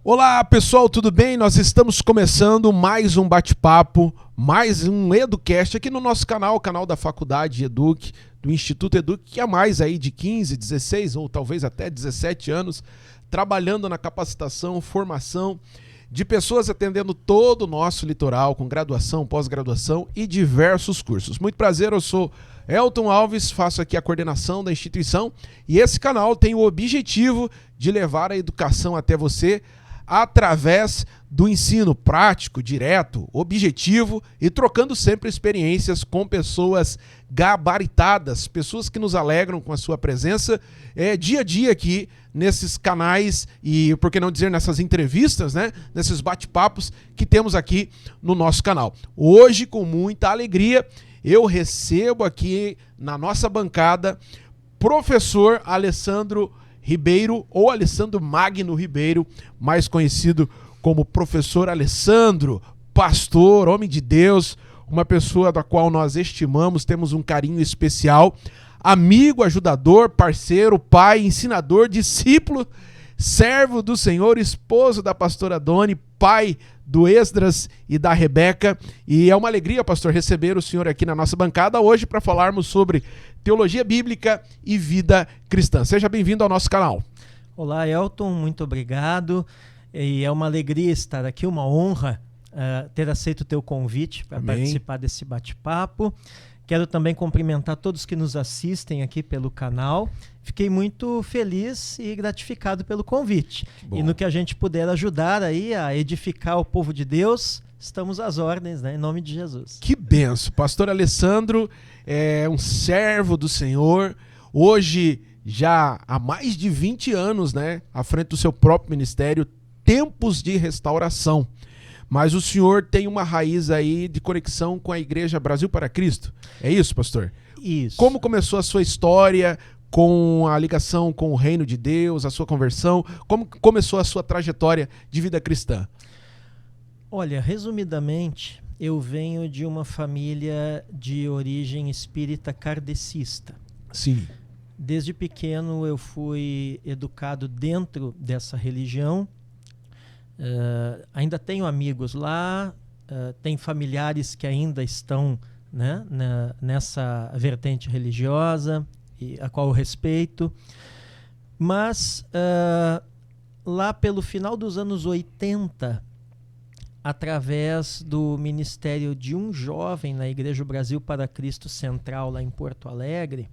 Olá pessoal, tudo bem? Nós estamos começando mais um bate-papo, mais um EduCast aqui no nosso canal, o canal da Faculdade Educ, do Instituto Educ, que há mais aí de 15, 16 ou talvez até 17 anos, trabalhando na capacitação, formação de pessoas atendendo todo o nosso litoral, com graduação, pós-graduação e diversos cursos. Muito prazer, eu sou Elton Alves, faço aqui a coordenação da instituição e esse canal tem o objetivo de levar a educação até você através do ensino prático, direto, objetivo e trocando sempre experiências com pessoas gabaritadas, pessoas que nos alegram com a sua presença dia a dia aqui nesses canais e, por que não dizer, nessas entrevistas, né? Nesses bate-papos que temos aqui no nosso canal. Hoje, com muita alegria, eu recebo aqui na nossa bancada professor Alessandro Ribeiro, ou Alessandro Magno Ribeiro, mais conhecido como professor Alessandro, pastor, homem de Deus, uma pessoa da qual nós estimamos, temos um carinho especial, amigo, ajudador, parceiro, pai, ensinador, discípulo, servo do Senhor, esposo da pastora Doni, pai do Esdras e da Rebeca, e é uma alegria, pastor, receber o senhor aqui na nossa bancada hoje para falarmos sobre teologia bíblica e vida cristã. Seja bem-vindo ao nosso canal. Olá, Elton, muito obrigado, e é uma alegria estar aqui, uma honra ter aceito o teu convite para participar desse bate-papo. Quero também cumprimentar todos que nos assistem aqui pelo canal. Fiquei muito feliz e gratificado pelo convite. Bom. E no que a gente puder ajudar aí a edificar o povo de Deus, estamos às ordens, né? Em nome de Jesus. Que benção. Pastor Alessandro é um servo do Senhor. Hoje, já há mais de 20 anos, né? À frente do seu próprio ministério, Tempos de Restauração. Mas o senhor tem uma raiz aí de conexão com a Igreja Brasil para Cristo. É isso, pastor? Isso. Como começou a sua história com a ligação com o reino de Deus, a sua conversão? Como começou a sua trajetória de vida cristã? Olha, resumidamente, eu venho de uma família de origem espírita kardecista. Sim. Desde pequeno eu fui educado dentro dessa religião. Ainda tenho amigos lá, tem familiares que ainda estão, né, nessa vertente religiosa, a qual eu respeito, mas lá pelo final dos anos 80, através do ministério de um jovem na Igreja Brasil para Cristo Central, lá em Porto Alegre,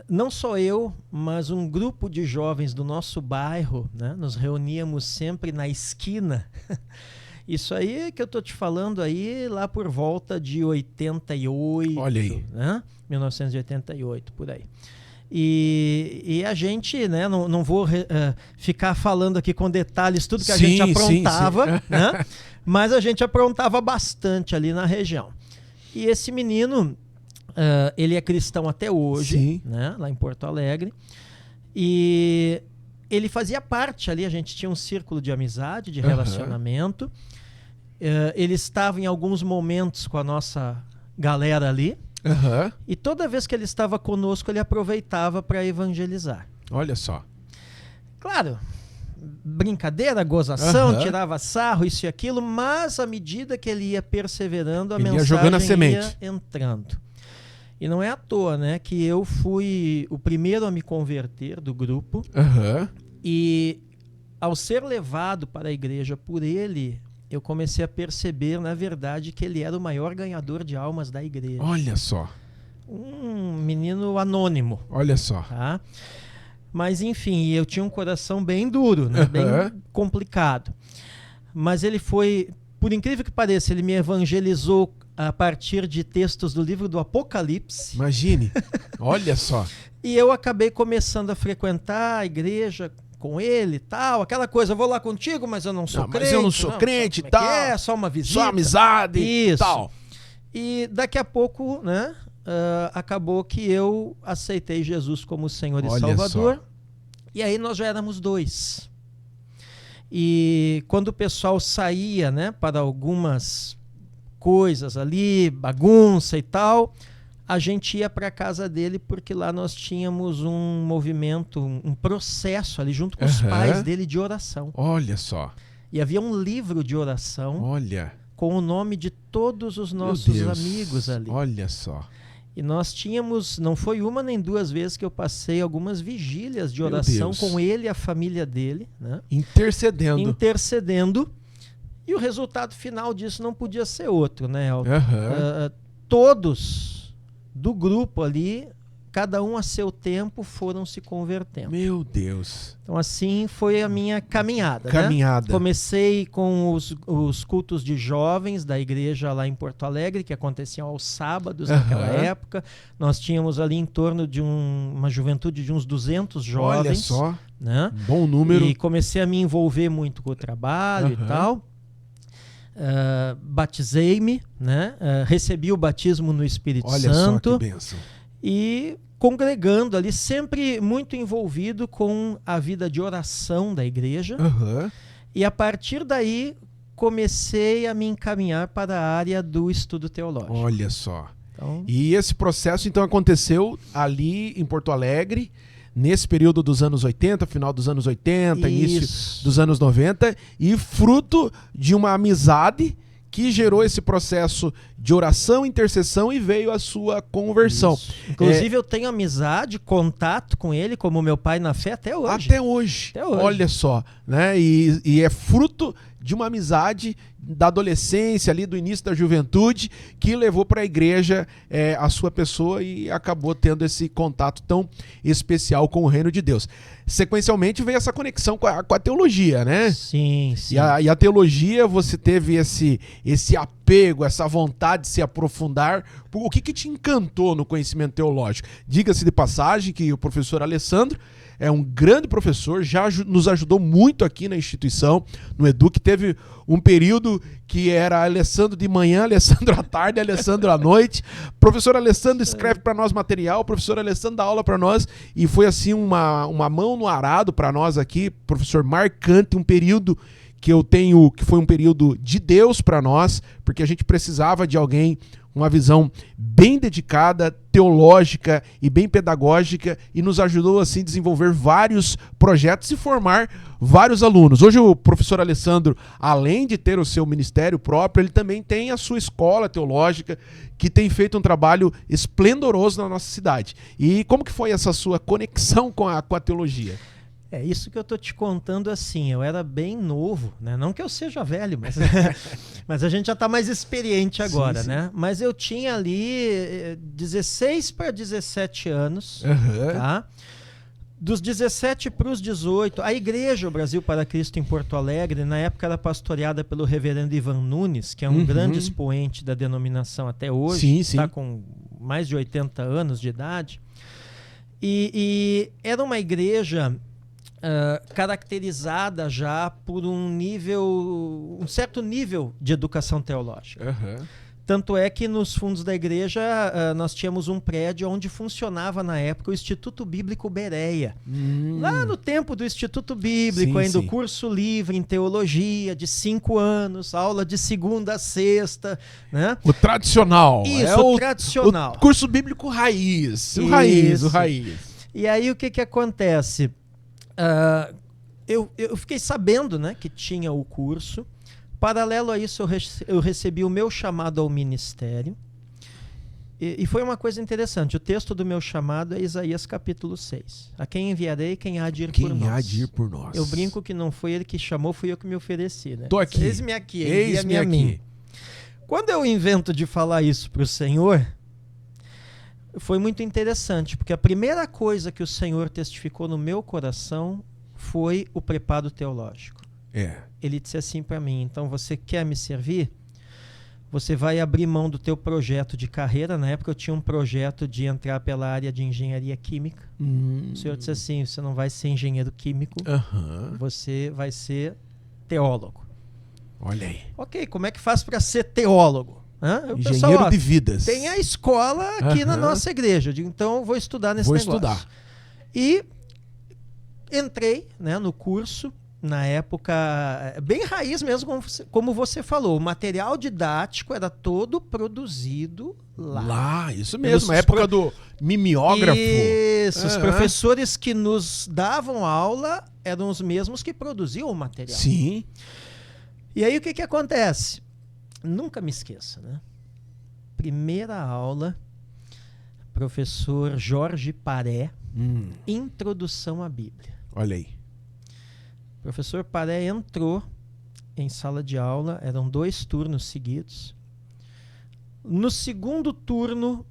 não só eu, mas um grupo de jovens do nosso bairro, né, nos reuníamos sempre na esquina. Isso aí que eu estou te falando aí lá por volta de 88. Olha aí. Né? 1988, por aí. E a gente, né, não vou ficar falando aqui com detalhes tudo que a gente aprontava, sim. Né? Mas a gente aprontava bastante ali na região. E esse menino... ele é cristão até hoje, né, lá em Porto Alegre, e ele fazia parte ali, a gente tinha um círculo de amizade, de relacionamento, ele estava em alguns momentos com a nossa galera ali, e toda vez que ele estava conosco, ele aproveitava para evangelizar. Olha só. Claro, brincadeira, gozação, tirava sarro, isso e aquilo, mas à medida que ele ia perseverando, a mensagem jogando a semente. Ia entrando. E não é à toa, né, que eu fui o primeiro a me converter do grupo. E ao ser levado para a igreja por ele, eu comecei a perceber, na verdade, que ele era o maior ganhador de almas da igreja. Olha só. Um menino anônimo. Olha só. Tá? Mas, enfim, eu tinha um coração bem duro, né, bem complicado. Mas ele foi, por incrível que pareça, ele me evangelizou a partir de textos do livro do Apocalipse. Imagine, olha só. E eu acabei começando a frequentar a igreja com ele e tal, aquela coisa, eu vou lá contigo, mas eu não sou crente. Mas eu não sou crente e tal. É só uma visita. Só amizade e tal. E daqui a pouco, né, acabou que eu aceitei Jesus como Senhor e Salvador. Só. E aí nós já éramos dois. E quando o pessoal saía, né, para algumas coisas ali, bagunça e tal, a gente ia para a casa dele porque lá nós tínhamos um movimento, um processo ali junto com os pais dele de oração. Olha só. E havia um livro de oração com o nome de todos os nossos amigos ali. Olha só. E nós tínhamos, não foi uma nem duas vezes que eu passei algumas vigílias de oração com ele e a família dele, né? Intercedendo. E o resultado final disso não podia ser outro, né, Elton? Todos do grupo ali, cada um a seu tempo, foram se convertendo. Meu Deus. Então assim foi a minha caminhada. Né? Comecei com os cultos de jovens da igreja lá em Porto Alegre, que aconteciam aos sábados naquela época. Nós tínhamos ali em torno de uma juventude de uns 200 jovens. Olha só, né? Bom número. E comecei a me envolver muito com o trabalho e tal. Batizei-me, né? Recebi o batismo no Espírito Santo. Olha só que bênção. E congregando ali, sempre muito envolvido com a vida de oração da igreja. E a partir daí comecei a me encaminhar para a área do estudo teológico. Olha só. Então, e esse processo então aconteceu ali em Porto Alegre, nesse período dos anos 80, final dos anos 80, início dos anos 90, e fruto de uma amizade que gerou esse processo de oração, intercessão e veio a sua conversão. Inclusive eu tenho amizade, contato com ele, como meu pai na fé, até hoje. Até hoje. Olha só, né? E é fruto de uma amizade da adolescência, ali do início da juventude, que levou para a igreja a sua pessoa e acabou tendo esse contato tão especial com o reino de Deus. Sequencialmente veio essa conexão com a teologia, né? Sim, sim. E a teologia, você teve esse apego, essa vontade de se aprofundar. O que te encantou no conhecimento teológico? Diga-se de passagem que o professor Alessandro é um grande professor, já nos ajudou muito aqui na instituição, no Educ. Teve um período que era Alessandro de manhã, Alessandro à tarde, Alessandro à noite. Professor Alessandro escreve para nós material, professor Alessandro dá aula para nós, e foi assim uma mão no arado para nós aqui, professor marcante, um período que foi um período de Deus para nós, porque a gente precisava de alguém, uma visão bem dedicada, teológica e bem pedagógica, e nos ajudou assim a desenvolver vários projetos e formar vários alunos. Hoje o professor Alessandro, além de ter o seu ministério próprio, ele também tem a sua escola teológica, que tem feito um trabalho esplendoroso na nossa cidade. E como que foi essa sua conexão com a teologia? É isso que eu tô te contando assim, eu era bem novo, né? Não que eu seja velho, mas a gente já tá mais experiente agora, sim. Né? Mas eu tinha ali 16 para 17 anos, tá? Dos 17 para os 18, a igreja, o Brasil para Cristo em Porto Alegre, na época era pastoreada pelo reverendo Ivan Nunes, que é um grande expoente da denominação até hoje, está com mais de 80 anos de idade, e era uma igreja caracterizada já por um certo nível de educação teológica. Tanto é que nos fundos da igreja nós tínhamos um prédio onde funcionava na época o Instituto Bíblico Bereia. Lá no tempo do Instituto Bíblico, ainda o curso livre em teologia de 5 anos, aula de segunda a sexta, né? O tradicional. Isso, o tradicional. O curso bíblico raiz. O raiz. E aí o que acontece? Eu fiquei sabendo, né, que tinha o curso. Paralelo a isso, eu recebi o meu chamado ao ministério. E foi uma coisa interessante. O texto do meu chamado é Isaías capítulo 6. A quem enviarei, quem há de ir por nós. Quem há de ir por nós. Eu brinco que não foi ele que chamou, fui eu que me ofereci. Né? Tô aqui. Eis-me aqui, envia-me a mim. Quando eu invento de falar isso para o Senhor, foi muito interessante, porque a primeira coisa que o Senhor testificou no meu coração foi o preparo teológico. Ele disse assim para mim: então você quer me servir? Você vai abrir mão do teu projeto de carreira. Na época eu tinha um projeto de entrar pela área de engenharia química. O Senhor disse assim: você não vai ser engenheiro químico, você vai ser teólogo. Olha aí. Ok, como é que faz para ser teólogo? Engenheiro de vidas. Tem a escola aqui na nossa igreja. Eu digo, então eu vou estudar nesse negócio. Estudar. E entrei, né, no curso Na época, bem raiz mesmo, como você falou, o material didático era todo produzido lá. Isso mesmo, a época do mimeógrafo. Isso, os professores que nos davam aula eram os mesmos que produziam o material. Sim. E aí o que acontece? Nunca me esqueça, né? Primeira aula, professor Jorge Paré, Introdução à Bíblia. Olha aí. O professor Paré entrou em sala de aula, eram 2 turnos seguidos. No segundo turno,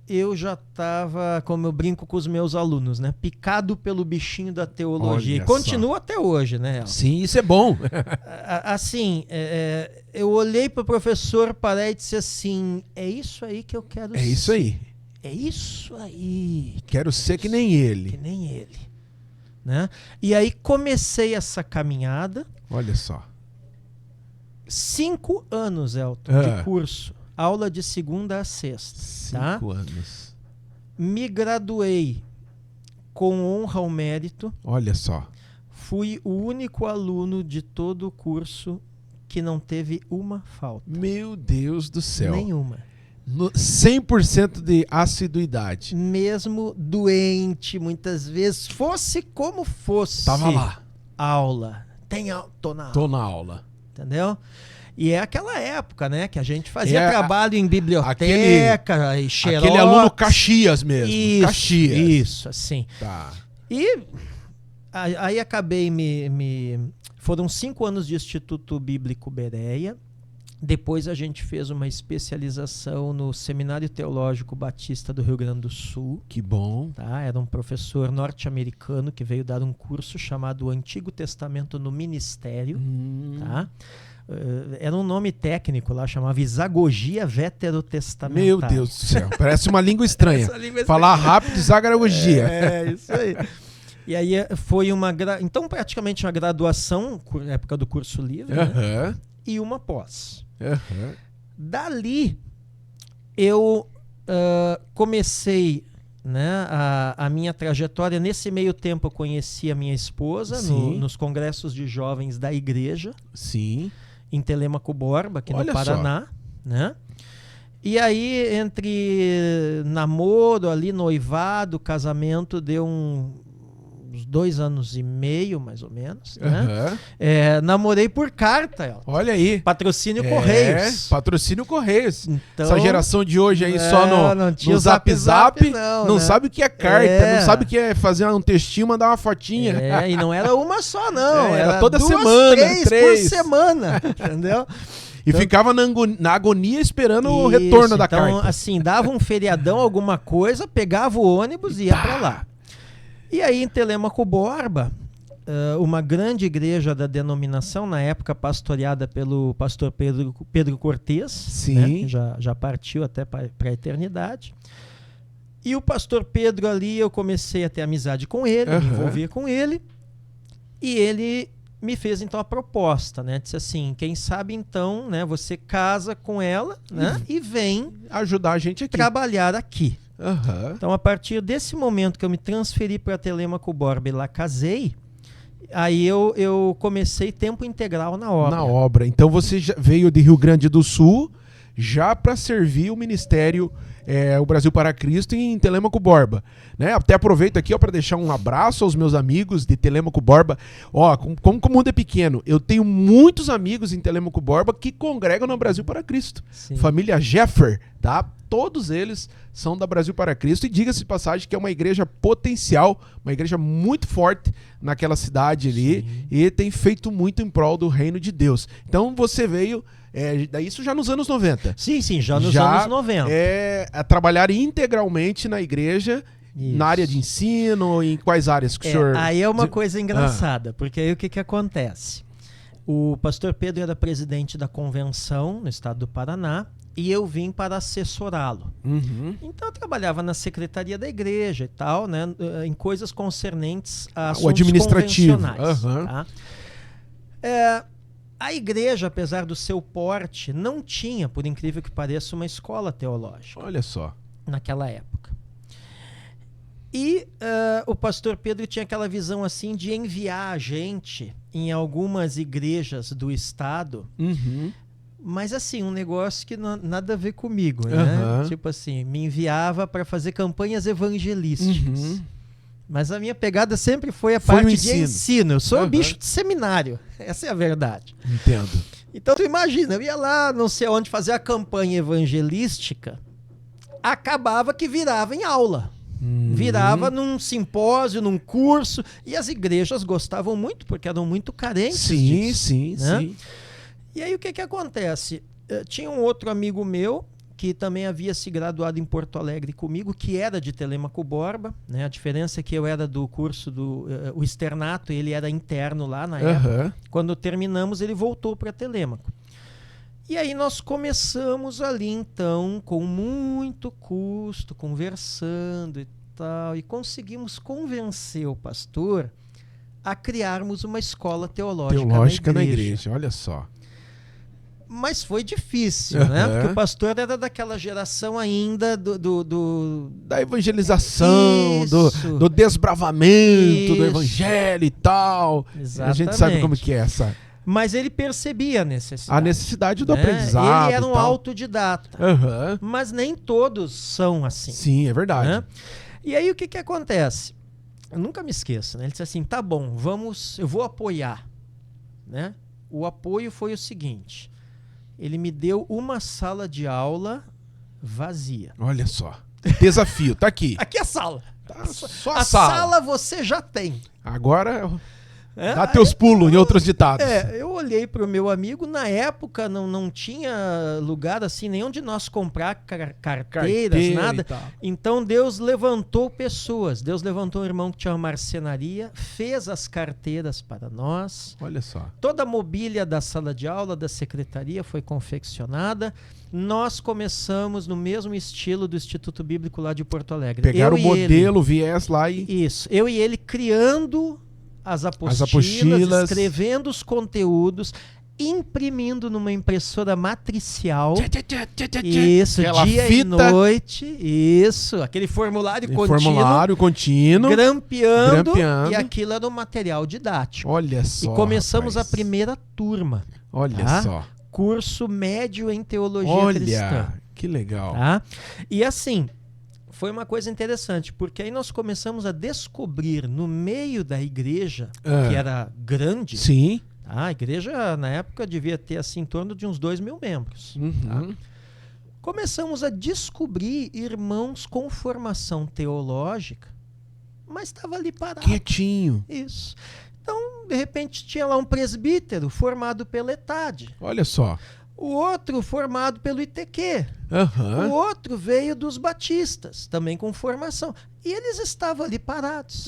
eu já estava, como eu brinco com os meus alunos, né, picado pelo bichinho da teologia. Olha e continua até hoje, né? Sim, isso é bom. Assim, eu olhei para o professor Paré e disse assim, é isso aí que eu quero ser. É isso aí. É isso aí. Quero ser que nem ele. Que nem ele. Né? E aí comecei essa caminhada. Olha só. 5 anos, Elton, de curso. Aula de segunda a sexta. 5 anos. Me graduei com honra ao mérito. Olha só. Fui o único aluno de todo o curso que não teve uma falta. Meu Deus do céu. Nenhuma. 100% de assiduidade. Mesmo doente, muitas vezes, fosse como fosse. Tava lá. Aula. Tô na aula. Tô na aula. Entendeu? E é aquela época, né? Que a gente fazia trabalho em biblioteca e xerox. Aquele aluno Caxias mesmo. Isso, Caxias. Isso, assim. Tá. E aí acabei Foram 5 anos de Instituto Bíblico Bereia. Depois a gente fez uma especialização no Seminário Teológico Batista do Rio Grande do Sul. Que bom. Tá? Era um professor norte-americano que veio dar um curso chamado Antigo Testamento no Ministério. Tá? Era um nome técnico lá, chamava Isagogia Veterotestamentária. Meu Deus do céu, parece uma língua estranha. Falar rápido, Isagogia. É, isso aí. E aí foi então praticamente uma graduação, na época do curso livre, né? E uma pós. Dali, eu comecei, né, a minha trajetória. Nesse meio tempo, eu conheci a minha esposa nos congressos de jovens da igreja. Sim. Em Telêmaco Borba, aqui no Paraná. Né? E aí, entre namoro, ali, noivado, casamento, deu uns 2 anos e meio, mais ou menos. Né? Namorei por carta. Elton. Olha aí. Patrocínio Correios. Patrocínio Correios. Então, essa geração de hoje aí só no Zap Zap, não sabe o que é carta, não sabe o que é fazer um textinho, mandar uma fotinha. E não era uma só, não. Era toda 2, semana. 3 por semana. Entendeu? E ficava na agonia esperando o retorno da carta. Então, assim, dava um feriadão, alguma coisa, pegava o ônibus e ia pra lá. E aí, em Telêmaco Borba, uma grande igreja da denominação, na época pastoreada pelo pastor Pedro Cortez, né, que já partiu até para a eternidade. E o pastor Pedro ali, eu comecei a ter amizade com ele, me envolver com ele, e ele me fez então a proposta, né? Disse assim, quem sabe então, né, você casa com ela, né, e vem ajudar a gente aqui. Trabalhar aqui. Então, a partir desse momento que eu me transferi para Telêmaco Borba e lá casei, aí eu comecei tempo integral na obra. Então, você já veio de Rio Grande do Sul já para servir o ministério o Brasil para Cristo em Telêmaco Borba. Né? Até aproveito aqui para deixar um abraço aos meus amigos de Telêmaco Borba. Como o mundo é pequeno, eu tenho muitos amigos em Telêmaco Borba que congregam no Brasil para Cristo. Sim. Família Jeffer, tá? Todos eles são da Brasil para Cristo. E diga-se de passagem que é uma igreja potencial, uma igreja muito forte naquela cidade ali. Sim. E tem feito muito em prol do reino de Deus. Então você veio... isso já nos anos 90. Sim, já nos anos 90. A trabalhar integralmente na igreja, na área de ensino, em quais áreas que o senhor... Aí é uma coisa engraçada, porque aí o que acontece? O pastor Pedro era presidente da convenção no estado do Paraná e eu vim para assessorá-lo. Então eu trabalhava na secretaria da igreja e tal, né, em coisas concernentes a assuntos administrativo. Tá? A igreja, apesar do seu porte, não tinha, por incrível que pareça, uma escola teológica. Olha só. Naquela época. E o pastor Pedro tinha aquela visão assim de enviar a gente em algumas igrejas do estado, mas assim, um negócio que nada a ver comigo, né? Tipo assim, me enviava para fazer campanhas evangelísticas. Mas a minha pegada sempre foi a parte de ensino. Eu sou bicho de seminário, essa é a verdade. Entendo. Então tu imagina, eu ia lá, não sei onde, fazer a campanha evangelística, acabava que virava em aula. Virava num simpósio, num curso, e as igrejas gostavam muito, porque eram muito carentes disso. Sim. E aí o que acontece? Tinha um outro amigo meu, que também havia se graduado em Porto Alegre comigo, que era de Telêmaco Borba, né? A diferença é que eu era do curso o externato, ele era interno lá na época. Quando terminamos, ele voltou para Telêmaco. E aí nós começamos ali, então, com muito custo, conversando e tal, e conseguimos convencer o pastor a criarmos uma escola teológica na igreja. Olha só. Mas foi difícil, né? Porque o pastor era daquela geração ainda da evangelização, do desbravamento do evangelho e tal. Exatamente. A gente sabe como que é essa... Mas ele percebia a necessidade. A necessidade do aprendizado. Ele era um autodidata. Mas nem todos são assim. Sim, é verdade. Né? E aí o que acontece? Eu nunca me esqueço, né? Ele disse assim, tá bom, eu vou apoiar. Né? O apoio foi o seguinte, ele me deu uma sala de aula vazia. Olha só, desafio, tá aqui. Aqui é a sala. Tá, só a sala. sala você já tem. Agora... Dá teus pulos, em outros ditados. Eu olhei para o meu amigo, na época não tinha lugar assim, nem onde nós comprar carteiras, nada. Então Deus levantou pessoas. Deus levantou um irmão que tinha uma marcenaria, fez as carteiras para nós. Olha só. Toda a mobília da sala de aula, da secretaria foi confeccionada. Nós começamos no mesmo estilo do Instituto Bíblico lá de Porto Alegre. Pegaram o modelo, viés lá e... Isso. Eu e ele criando... As apostilas, escrevendo os conteúdos, imprimindo numa impressora matricial. Isso, dia e noite. Isso, aquele formulário contínuo. Grampeando. E aquilo era um material didático. Olha só. E começamos a primeira turma. Olha só. Curso médio em teologia cristã. Que legal. Tá? E assim... Foi uma coisa interessante, porque aí nós começamos a descobrir no meio da igreja, que era grande. Sim. A igreja, na época, devia ter assim, em torno de uns 2.000 membros. Tá? Começamos a descobrir irmãos com formação teológica, mas estava ali parado. Quietinho. Isso. Então, de repente, tinha lá um presbítero formado pela ETAD. Olha só. O outro formado pelo ITQ. O outro veio dos batistas, também com formação. E eles estavam ali parados.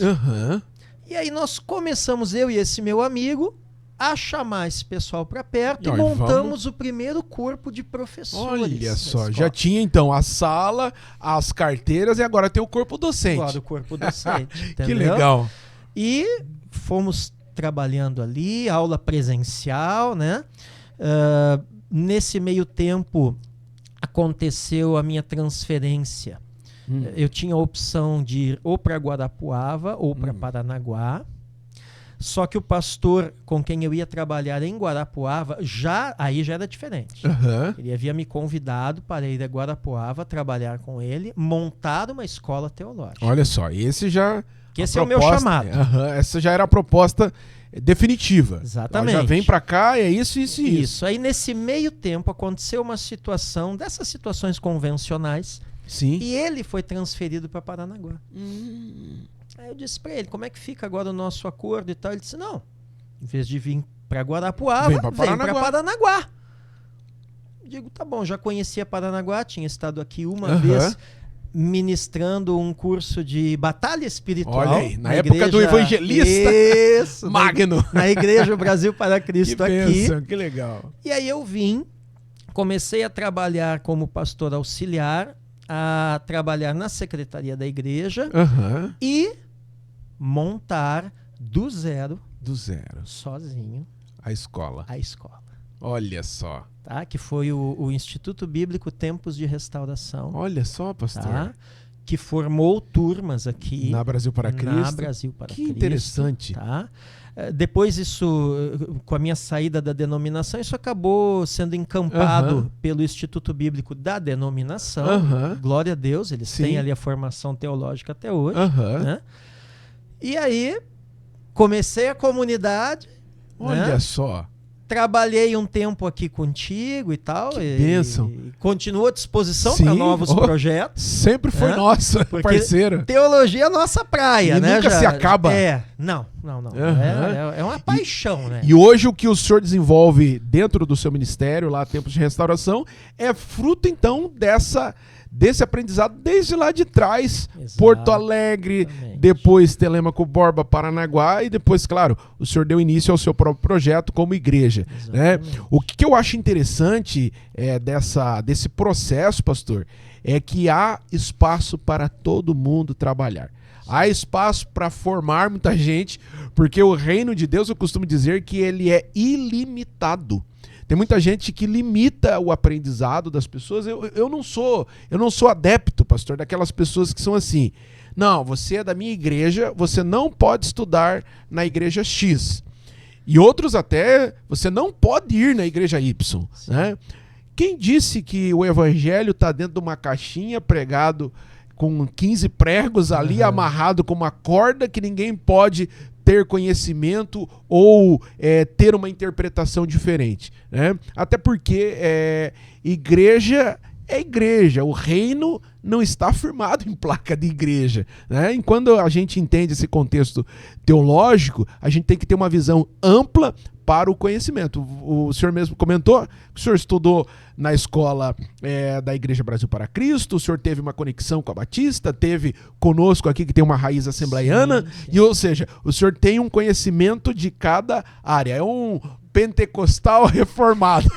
E aí nós começamos, eu e esse meu amigo, a chamar esse pessoal para perto e montamos o primeiro corpo de professores. Olha só, já tinha então a sala, as carteiras e agora tem o corpo docente. Agora o corpo docente. Que legal. E fomos trabalhando ali, aula presencial, né? Nesse meio tempo aconteceu a minha transferência. Eu tinha a opção de ir ou para Guarapuava ou para Paranaguá. Só que o pastor com quem eu ia trabalhar em Guarapuava, aí já era diferente. Ele havia me convidado para ir a Guarapuava, trabalhar com ele, montar uma escola teológica. Olha só, esse é o meu chamado. Essa já era a proposta definitiva. Exatamente. Ela já vem para cá, é isso. Isso. Aí nesse meio tempo aconteceu uma situação, dessas situações convencionais. Sim. E ele foi transferido para Paranaguá. Aí eu disse para ele, como é que fica agora o nosso acordo e tal? Ele disse, não, em vez de vir para Guarapuava, vem para Paranaguá. Digo, tá bom, já conhecia Paranaguá, tinha estado aqui uma vez ministrando um curso de batalha espiritual. Olha aí, na época do evangelista. Isso, Magno. Na Igreja Brasil para Cristo aqui. Que legal. E aí eu comecei a trabalhar como pastor auxiliar, a trabalhar na secretaria da igreja e montar do zero, sozinho, a escola. Olha só. Tá? Que foi o Instituto Bíblico Tempos de Restauração. Olha só, pastor. Tá? que formou turmas aqui Na Brasil para Cristo. Na Brasil para Que Cristo, interessante. tá? Depois isso, com a minha saída da denominação, isso acabou sendo encampado pelo Instituto Bíblico da denominação. Glória a Deus, eles têm ali a formação teológica até hoje. Né? E aí, comecei a comunidade. Olha, né? Só. Trabalhei um tempo aqui contigo e tal. Que bênção. E continuo à disposição para novos projetos. Sempre foi nossa parceira. Teologia é a nossa praia, e né? Nunca se acaba. Não. É uma paixão, né? E hoje o que o senhor desenvolve dentro do seu ministério, lá Tempos de Restauração, é fruto, então, desse aprendizado desde lá de trás. Exato. Porto Alegre, depois Telêmaco Borba, Paranaguá, e depois, claro, o senhor deu início ao seu próprio projeto como igreja. Né? O que eu acho interessante desse processo, pastor, é que há espaço para todo mundo trabalhar. Há espaço para formar muita gente, porque o reino de Deus, eu costumo dizer que ele é ilimitado. Tem muita gente que limita o aprendizado das pessoas. Eu não sou adepto, pastor, daquelas pessoas que são assim: não, você é da minha igreja, você não pode estudar na igreja X. E outros até, você não pode ir na igreja Y. Né? Quem disse que o evangelho está dentro de uma caixinha pregado com 15 pregos ali, amarrado com uma corda, que ninguém pode ter conhecimento ou ter uma interpretação diferente, né? Até porque igreja é igreja, o reino não está firmado em placa de igreja, né? E quando a gente entende esse contexto teológico, a gente tem que ter uma visão ampla para o conhecimento. O senhor mesmo comentou que o senhor estudou na escola da Igreja Brasil para Cristo, o senhor teve uma conexão com a Batista, teve conosco aqui que tem uma raiz assembleiana, e ou seja, o senhor tem um conhecimento de cada área, é um pentecostal reformado.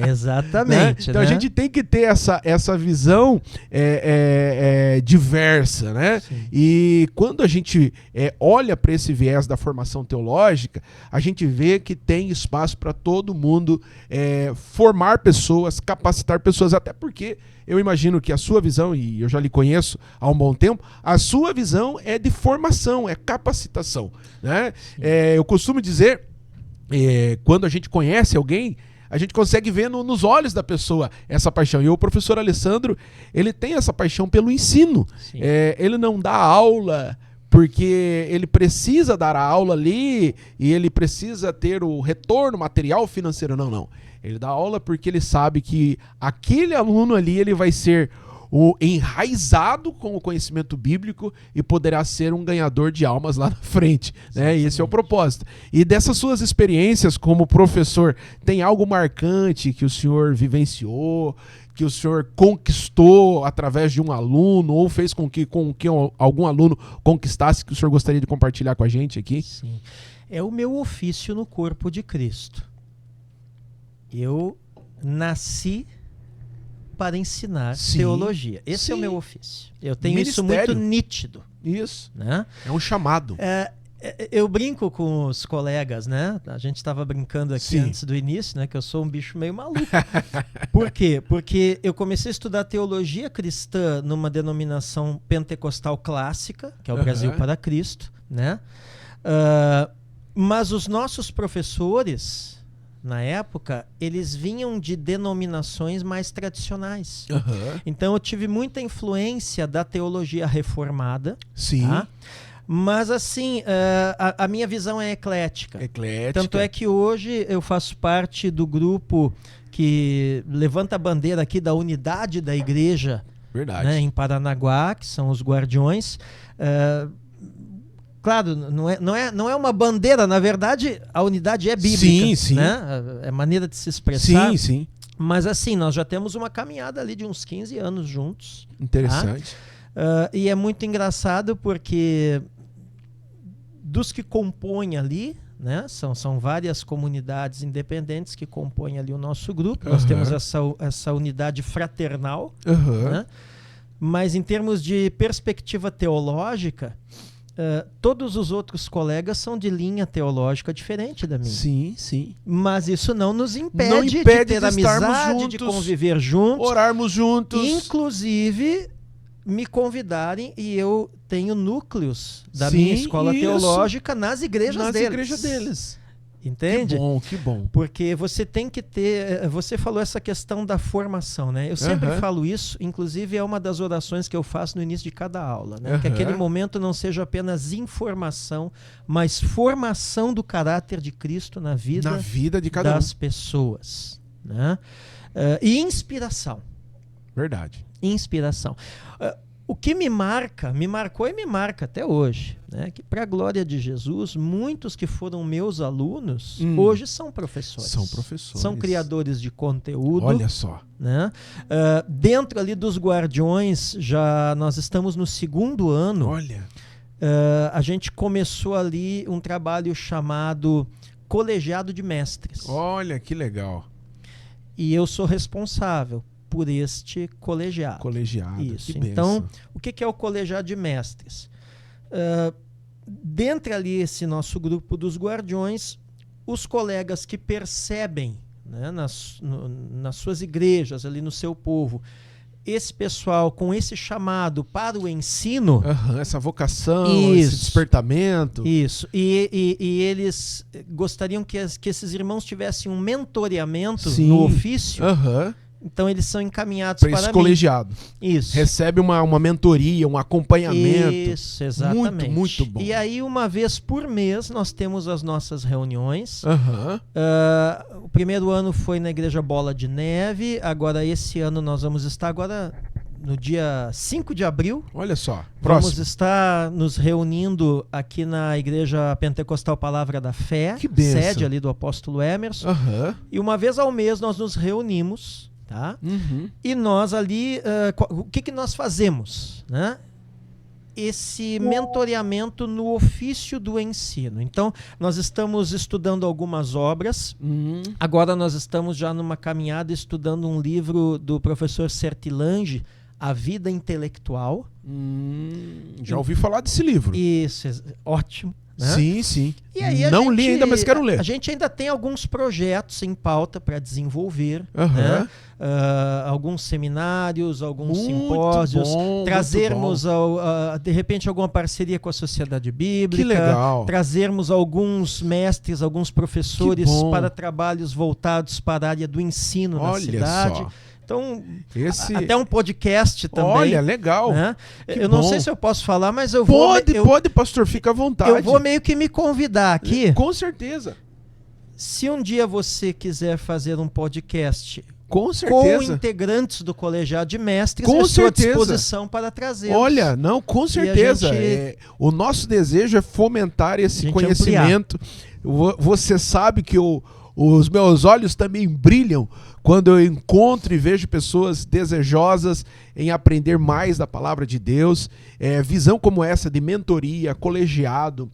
Exatamente. Né? Então a gente tem que ter essa visão diversa, né? Sim. E quando a gente olha para esse viés da formação teológica, a gente vê que tem espaço para todo mundo formar pessoas, capacitar pessoas, até porque eu imagino que a sua visão, e eu já lhe conheço há um bom tempo, a sua visão é de formação, é capacitação, né? Eu costumo dizer, quando a gente conhece alguém, a gente consegue ver nos olhos da pessoa essa paixão. E o professor Alessandro, ele tem essa paixão pelo ensino. Ele não dá aula porque ele precisa dar a aula ali e ele precisa ter o retorno material financeiro. Não. Ele dá aula porque ele sabe que aquele aluno ali ele vai ser enraizado com o conhecimento bíblico e poderá ser um ganhador de almas lá na frente, né? E esse é o propósito. E dessas suas experiências como professor, tem algo marcante que o senhor vivenciou, que o senhor conquistou através de um aluno ou fez com que algum aluno conquistasse, que o senhor gostaria de compartilhar com a gente aqui? Sim. É o meu ofício no corpo de Cristo. Eu nasci para ensinar teologia. Esse é o meu ofício. Eu tenho isso muito nítido. Isso. Né? É um chamado. Eu brinco com os colegas, né? A gente estava brincando aqui antes do início, né? Que eu sou um bicho meio maluco. Por quê? Porque eu comecei a estudar teologia cristã numa denominação pentecostal clássica, que é o Brasil para Cristo, né? Mas os nossos professores, na época, eles vinham de denominações mais tradicionais. Então eu tive muita influência da teologia reformada. Sim. Tá? Mas assim, a minha visão é eclética. Tanto é que hoje eu faço parte do grupo que levanta a bandeira aqui da unidade da igreja. Verdade. Né, em Paranaguá, que são os guardiões. Claro, não é uma bandeira, na verdade a unidade é bíblica. Sim. Né? É maneira de se expressar. Sim. Mas assim, nós já temos uma caminhada ali de uns 15 anos juntos. Interessante. Tá? E é muito engraçado porque dos que compõem ali, né, são várias comunidades independentes que compõem ali o nosso grupo. Nós temos essa unidade fraternal. Né? Mas em termos de perspectiva teológica, todos os outros colegas são de linha teológica diferente da minha. Sim. Mas isso não nos impede de ter amizade, juntos, de conviver juntos. Orarmos juntos. Inclusive, me convidarem e eu tenho núcleos da Sim, minha escola isso. teológica nas igrejas deles. Entende? Que bom. Porque você tem que ter... Você falou essa questão da formação, né? Eu sempre falo isso, inclusive é uma das orações que eu faço no início de cada aula, né? Que aquele momento não seja apenas informação, mas formação do caráter de Cristo na vida de cada das pessoas, né? E inspiração. Verdade. Inspiração. O que me marcou e me marca até hoje, né? Que, para a glória de Jesus, muitos que foram meus alunos hoje são professores. São professores. São criadores de conteúdo. Olha só. Né? Dentro ali dos Guardiões, nós estamos no 2º ano. Olha. A gente começou ali um trabalho chamado Colegiado de Mestres. Olha, que legal. E eu sou responsável por este colegiado. Isso. Então, o que é o colegiado de mestres? Dentre ali esse nosso grupo dos Guardiões, os colegas que percebem, né, nas suas igrejas, ali no seu povo, esse pessoal com esse chamado para o ensino... essa vocação, esse despertamento. Isso. E eles gostariam que esses irmãos tivessem um mentoreamento no ofício. Então eles são encaminhados para esse colegiado. Isso. Recebe uma mentoria, um acompanhamento. Isso, exatamente. Muito bom. E aí, uma vez por mês, nós temos as nossas reuniões. O primeiro ano foi na Igreja Bola de Neve. Agora, esse ano, nós vamos estar no dia 5 de abril. Olha só. Vamos estar nos reunindo aqui na Igreja Pentecostal Palavra da Fé. Que bênção. Sede ali do apóstolo Emerson. E uma vez ao mês, nós nos reunimos. Tá? E nós ali, o que nós fazemos? Né? Esse mentoreamento no ofício do ensino. Então, nós estamos estudando algumas obras. Agora nós estamos já numa caminhada estudando um livro do professor Sertilange, A Vida Intelectual. Já ouvi falar desse livro. Isso, ótimo. Né? Sim. E aí não li ainda, mas quero ler. A gente ainda tem alguns projetos em pauta para desenvolver, né? Alguns seminários, alguns simpósios, trazermos de repente alguma parceria com a Sociedade Bíblica, que legal. Trazermos alguns mestres, alguns professores para trabalhos voltados para a área do ensino na cidade. Só. Então, até um podcast também. Olha, legal. Né? Eu não sei se eu posso falar, mas eu Pode, pastor, fica à vontade. Eu vou meio que me convidar aqui. Com certeza. Se um dia você quiser fazer um podcast com integrantes do Colegiado de Mestres, eu estou à disposição para trazê-los. Olha, com certeza. O nosso desejo é fomentar esse conhecimento. Você sabe que os meus olhos também brilham quando eu encontro e vejo pessoas desejosas em aprender mais da palavra de Deus. Visão como essa de mentoria, colegiado,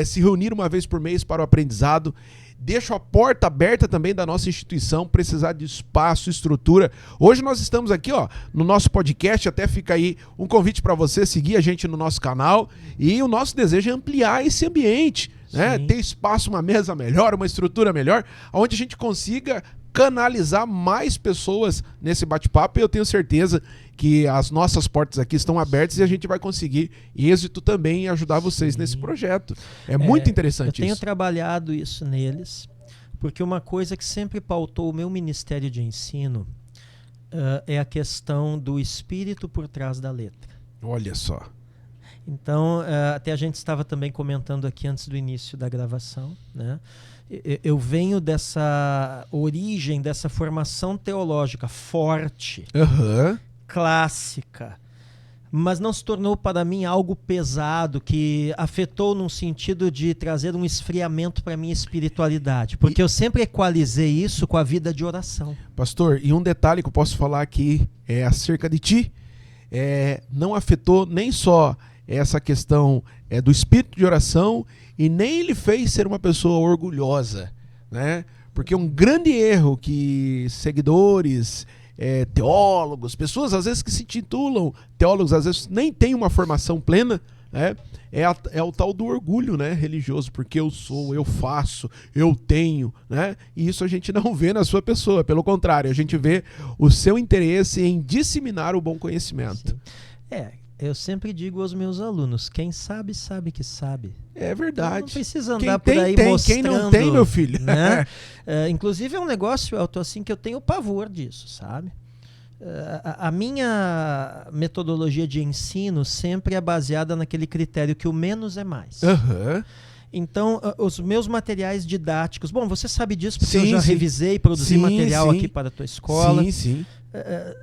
se reunir uma vez por mês para o aprendizado. Deixo a porta aberta também da nossa instituição, precisar de espaço, estrutura. Hoje nós estamos aqui, no nosso podcast, até fica aí um convite para você seguir a gente no nosso canal. E o nosso desejo é ampliar esse ambiente, né? Ter espaço, uma mesa melhor, uma estrutura melhor, onde a gente consiga canalizar mais pessoas nesse bate-papo, e eu tenho certeza que as nossas portas aqui estão abertas e a gente vai conseguir êxito também em ajudar vocês nesse projeto. Muito interessante isso. Eu tenho trabalhado isso neles, porque uma coisa que sempre pautou o meu ministério de ensino é a questão do espírito por trás da letra. Olha só. Então, até a gente estava também comentando aqui antes do início da gravação, né? Eu venho dessa origem, dessa formação teológica forte, clássica, mas não se tornou para mim algo pesado que afetou num sentido de trazer um esfriamento para a minha espiritualidade, porque eu sempre equalizei isso com a vida de oração. Pastor, e um detalhe que eu posso falar aqui acerca de ti, não afetou nem só essa questão do espírito de oração, e nem ele fez ser uma pessoa orgulhosa, né? Porque um grande erro que seguidores, teólogos, pessoas às vezes que se titulam teólogos, às vezes nem têm uma formação plena, né? É o tal do orgulho, né, religioso, porque eu sou, eu faço, eu tenho, né? E isso a gente não vê na sua pessoa, pelo contrário, a gente vê o seu interesse em disseminar o bom conhecimento. Sim. Eu sempre digo aos meus alunos, quem sabe, sabe que sabe. É verdade. Não precisa andar quem por aí tem, mostrando. quem não tem, meu filho. Né? Inclusive é um negócio, Elton, assim, que eu tenho pavor disso, sabe? A minha metodologia de ensino sempre é baseada naquele critério que o menos é mais. Aham. Então, os meus materiais didáticos... Bom, você sabe disso porque Sim, eu já sim. revisei e produzi Sim, material sim. aqui para a tua escola. Sim, sim.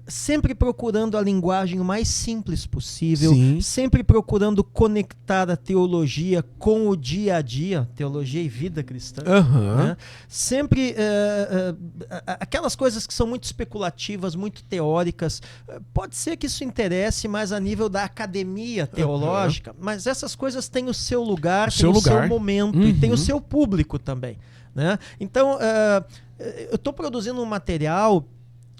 Sempre procurando a linguagem o mais simples possível, Sim. sempre procurando conectar a teologia com o dia a dia, teologia e vida cristã. Aham. Né? Sempre aquelas coisas que são muito especulativas, muito teóricas, pode ser que isso interesse mais a nível da academia teológica, mas essas coisas têm o seu lugar, têm o seu momento e tem o seu público também. Né? Então, eu estou produzindo um material.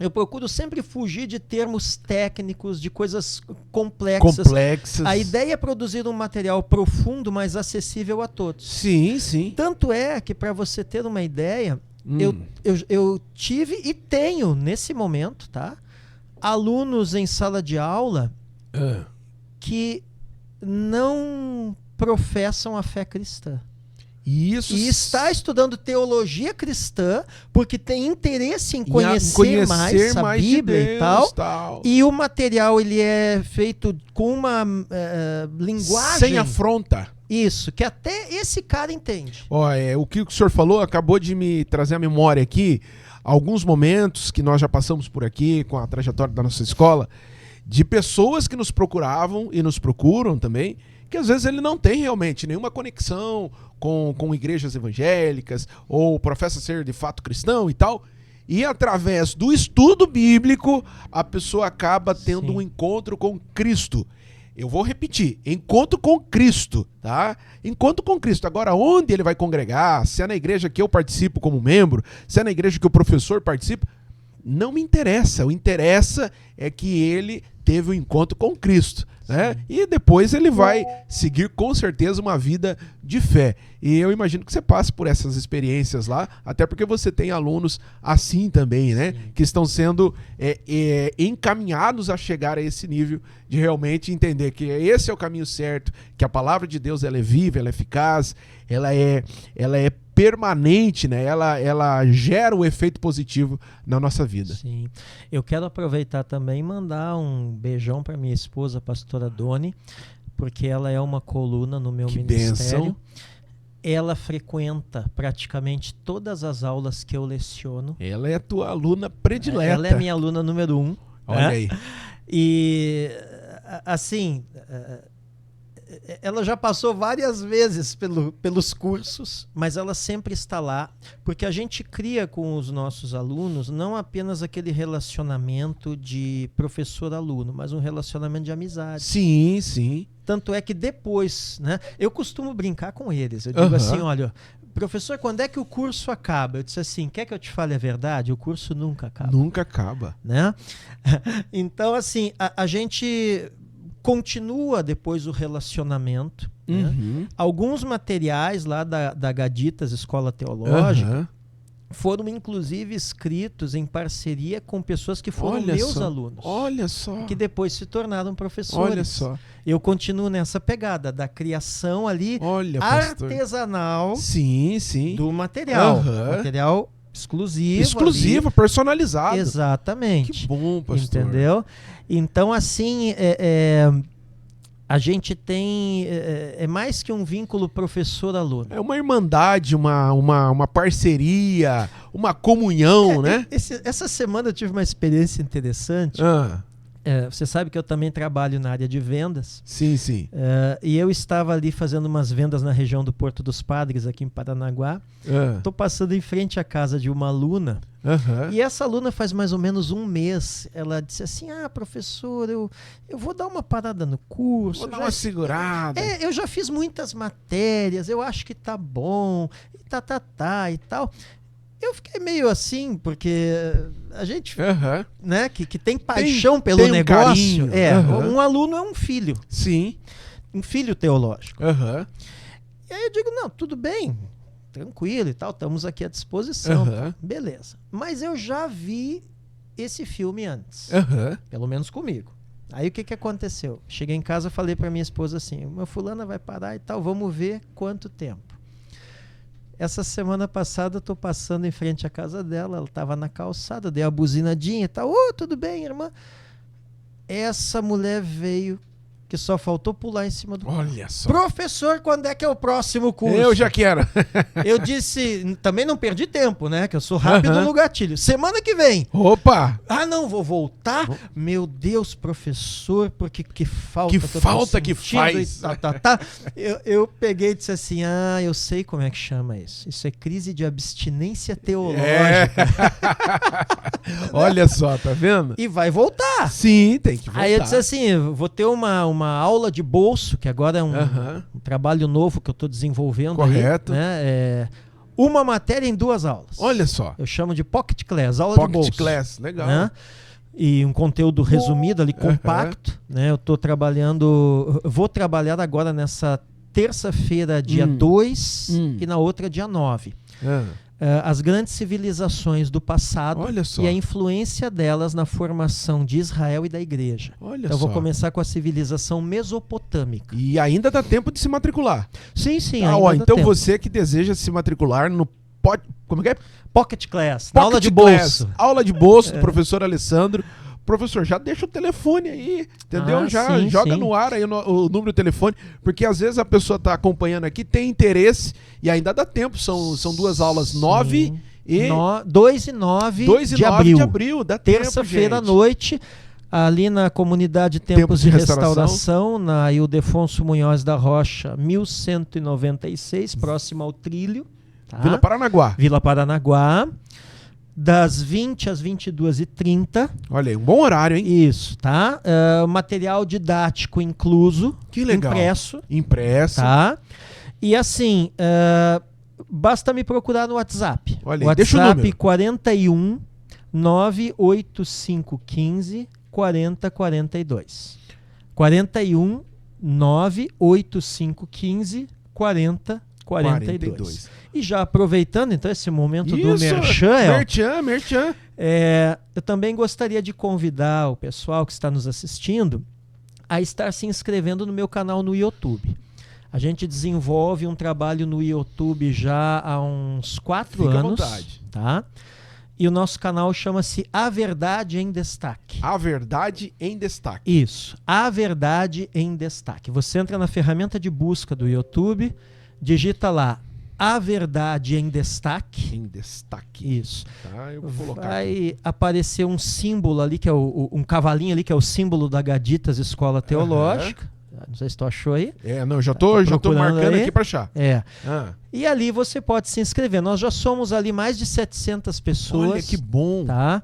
Eu procuro sempre fugir de termos técnicos, de coisas complexas. A ideia é produzir um material profundo, mas acessível a todos. Sim, sim. Tanto é que, para você ter uma ideia, eu tive e tenho, nesse momento, tá, alunos em sala de aula que não professam a fé cristã. Isso. E está estudando teologia cristã porque tem interesse em conhecer mais a Bíblia de Deus, e tal. E o material ele é feito com uma linguagem... Sem afronta. Isso, que até esse cara entende. O que o senhor falou acabou de me trazer à memória aqui alguns momentos que nós já passamos por aqui com a trajetória da nossa escola, de pessoas que nos procuravam e nos procuram também, que às vezes ele não tem realmente nenhuma conexão com igrejas evangélicas ou professa ser de fato cristão e tal, e através do estudo bíblico a pessoa acaba tendo um encontro com Cristo. Eu vou repetir, encontro com Cristo, tá? Encontro com Cristo. Agora, onde ele vai congregar, se é na igreja que eu participo como membro, se é na igreja que o professor participa, não me interessa. O interessa é que ele teve um encontro com Cristo, né? E depois ele vai seguir com certeza uma vida de fé. E eu imagino que você passe por essas experiências lá, até porque você tem alunos assim também, né? Que estão sendo encaminhados a chegar a esse nível de realmente entender que esse é o caminho certo, que a palavra de Deus ela é viva, ela é eficaz, ela é permanente, né? Ela gera um efeito positivo na nossa vida. Sim. Eu quero aproveitar também e mandar um beijão para minha esposa, a pastora Doni, porque ela é uma coluna no meu ministério. Bênção. Ela frequenta praticamente todas as aulas que eu leciono. Ela é a tua aluna predileta. Ela é minha aluna número 1. Olha aí. E, assim... ela já passou várias vezes pelos cursos, mas ela sempre está lá, porque a gente cria com os nossos alunos não apenas aquele relacionamento de professor-aluno, mas um relacionamento de amizade. Sim, sim. Tanto é que depois, né, eu costumo brincar com eles, eu digo assim, olha, professor, quando é que o curso acaba? Eu disse assim, quer que eu te fale a verdade? O curso nunca acaba. Nunca acaba. Né? Então, assim, a gente... continua depois o relacionamento. Né? Alguns materiais lá da Gaditas Escola Teológica foram inclusive escritos em parceria com pessoas que foram meus alunos. Olha só. Que depois se tornaram professores. Olha só. Eu continuo nessa pegada da criação ali artesanal do material. Material exclusivo, ali. Personalizado. Exatamente. Que bom, pastor. Entendeu? Então, assim, a gente tem... É mais que um vínculo professor-aluno. É uma irmandade, uma parceria, uma comunhão, né? Essa semana eu tive uma experiência interessante. Você sabe que eu também trabalho na área de vendas. Sim, sim. E eu estava ali fazendo umas vendas na região do Porto dos Padres, aqui em Paranaguá. Estou passando em frente à casa de uma aluna. E essa aluna faz mais ou menos um mês. Ela disse assim, professor, eu vou dar uma parada no curso. Vou dar uma segurada. Eu já fiz muitas matérias, eu acho que tá bom, e tal. Eu fiquei meio assim, porque a gente né, que tem paixão pelo negócio. Um aluno é um filho. Sim. Um filho teológico. E aí eu digo, não, tudo bem, tranquilo e tal, estamos aqui à disposição. Beleza. Mas eu já vi esse filme antes. Pelo menos comigo. Aí o que aconteceu? Cheguei em casa, falei para minha esposa assim, uma fulana vai parar e tal, vamos ver quanto tempo. Essa semana passada eu tô passando em frente à casa dela, ela estava na calçada, dei a buzinadinha e tal, tudo bem, irmã? Essa mulher veio, que só faltou pular em cima do Olha só. Professor, quando é que é o próximo curso? Eu já quero. Eu disse, também não perdi tempo, né? Que eu sou rápido no gatilho. Semana que vem. Opa! Ah, não, vou voltar? Meu Deus, professor, porque que falta que eu tô falta que sentindo faz. e tá. Eu peguei e disse assim, eu sei como é que chama isso. Isso é crise de abstinência teológica. Olha só, tá vendo? E vai voltar. Sim, tem que voltar. Aí eu disse assim, vou ter uma aula de bolso, que agora é um trabalho novo que eu estou desenvolvendo. Correto. Aí, né? Uma matéria em 2 aulas. Olha só. Eu chamo de Pocket Class, aula Pocket de bolso. Pocket Class, legal. Né? E um conteúdo resumido ali, compacto. Né? Eu estou vou trabalhar agora nessa terça-feira, dia 2, e na outra, dia 9. As grandes civilizações do passado e a influência delas na formação de Israel e da igreja. Olha então eu vou começar com a civilização mesopotâmica. E ainda dá tempo de se matricular. Sim, Então você que deseja se matricular no como é que é? Pocket Class, aula de bolso. Aula de bolso do professor Alessandro. Professor, já deixa o telefone aí, entendeu? Joga no ar aí o número do telefone, porque às vezes a pessoa está acompanhando aqui, tem interesse e ainda dá tempo. São 2 aulas, 2 e 9 de abril. Dá terça-feira à noite, ali na comunidade Tempos de Restauração, na Ildefonso Munhoz da Rocha, 1196, próximo ao Trilho. Tá? Vila Paranaguá. Das 20 às 22h30. Olha aí, um bom horário, hein? Isso, tá? Material didático incluso. Que legal. Impresso. Tá? E assim, basta me procurar no WhatsApp. Olha aí, deixa o número. 41 98515 4042. 41 98515 4042. E já aproveitando, então, esse momento do merchan, eu também gostaria de convidar o pessoal que está nos assistindo a estar se inscrevendo no meu canal no YouTube. A gente desenvolve um trabalho no YouTube já há uns 4 anos. Fica à vontade. Tá? E o nosso canal chama-se A Verdade em Destaque. A Verdade em Destaque. Isso, A Verdade em Destaque. Você entra na ferramenta de busca do YouTube, digita lá A Verdade em Destaque. Em Destaque. Isso. Tá, eu vou colocar vai aparecer um símbolo ali, que é um cavalinho ali, que é o símbolo da Gaditas Escola Teológica. Não sei se tu achou aí. Não, já tô marcando aí aqui para achar. E ali você pode se inscrever. Nós já somos ali mais de 700 pessoas. Olha que bom. Tá?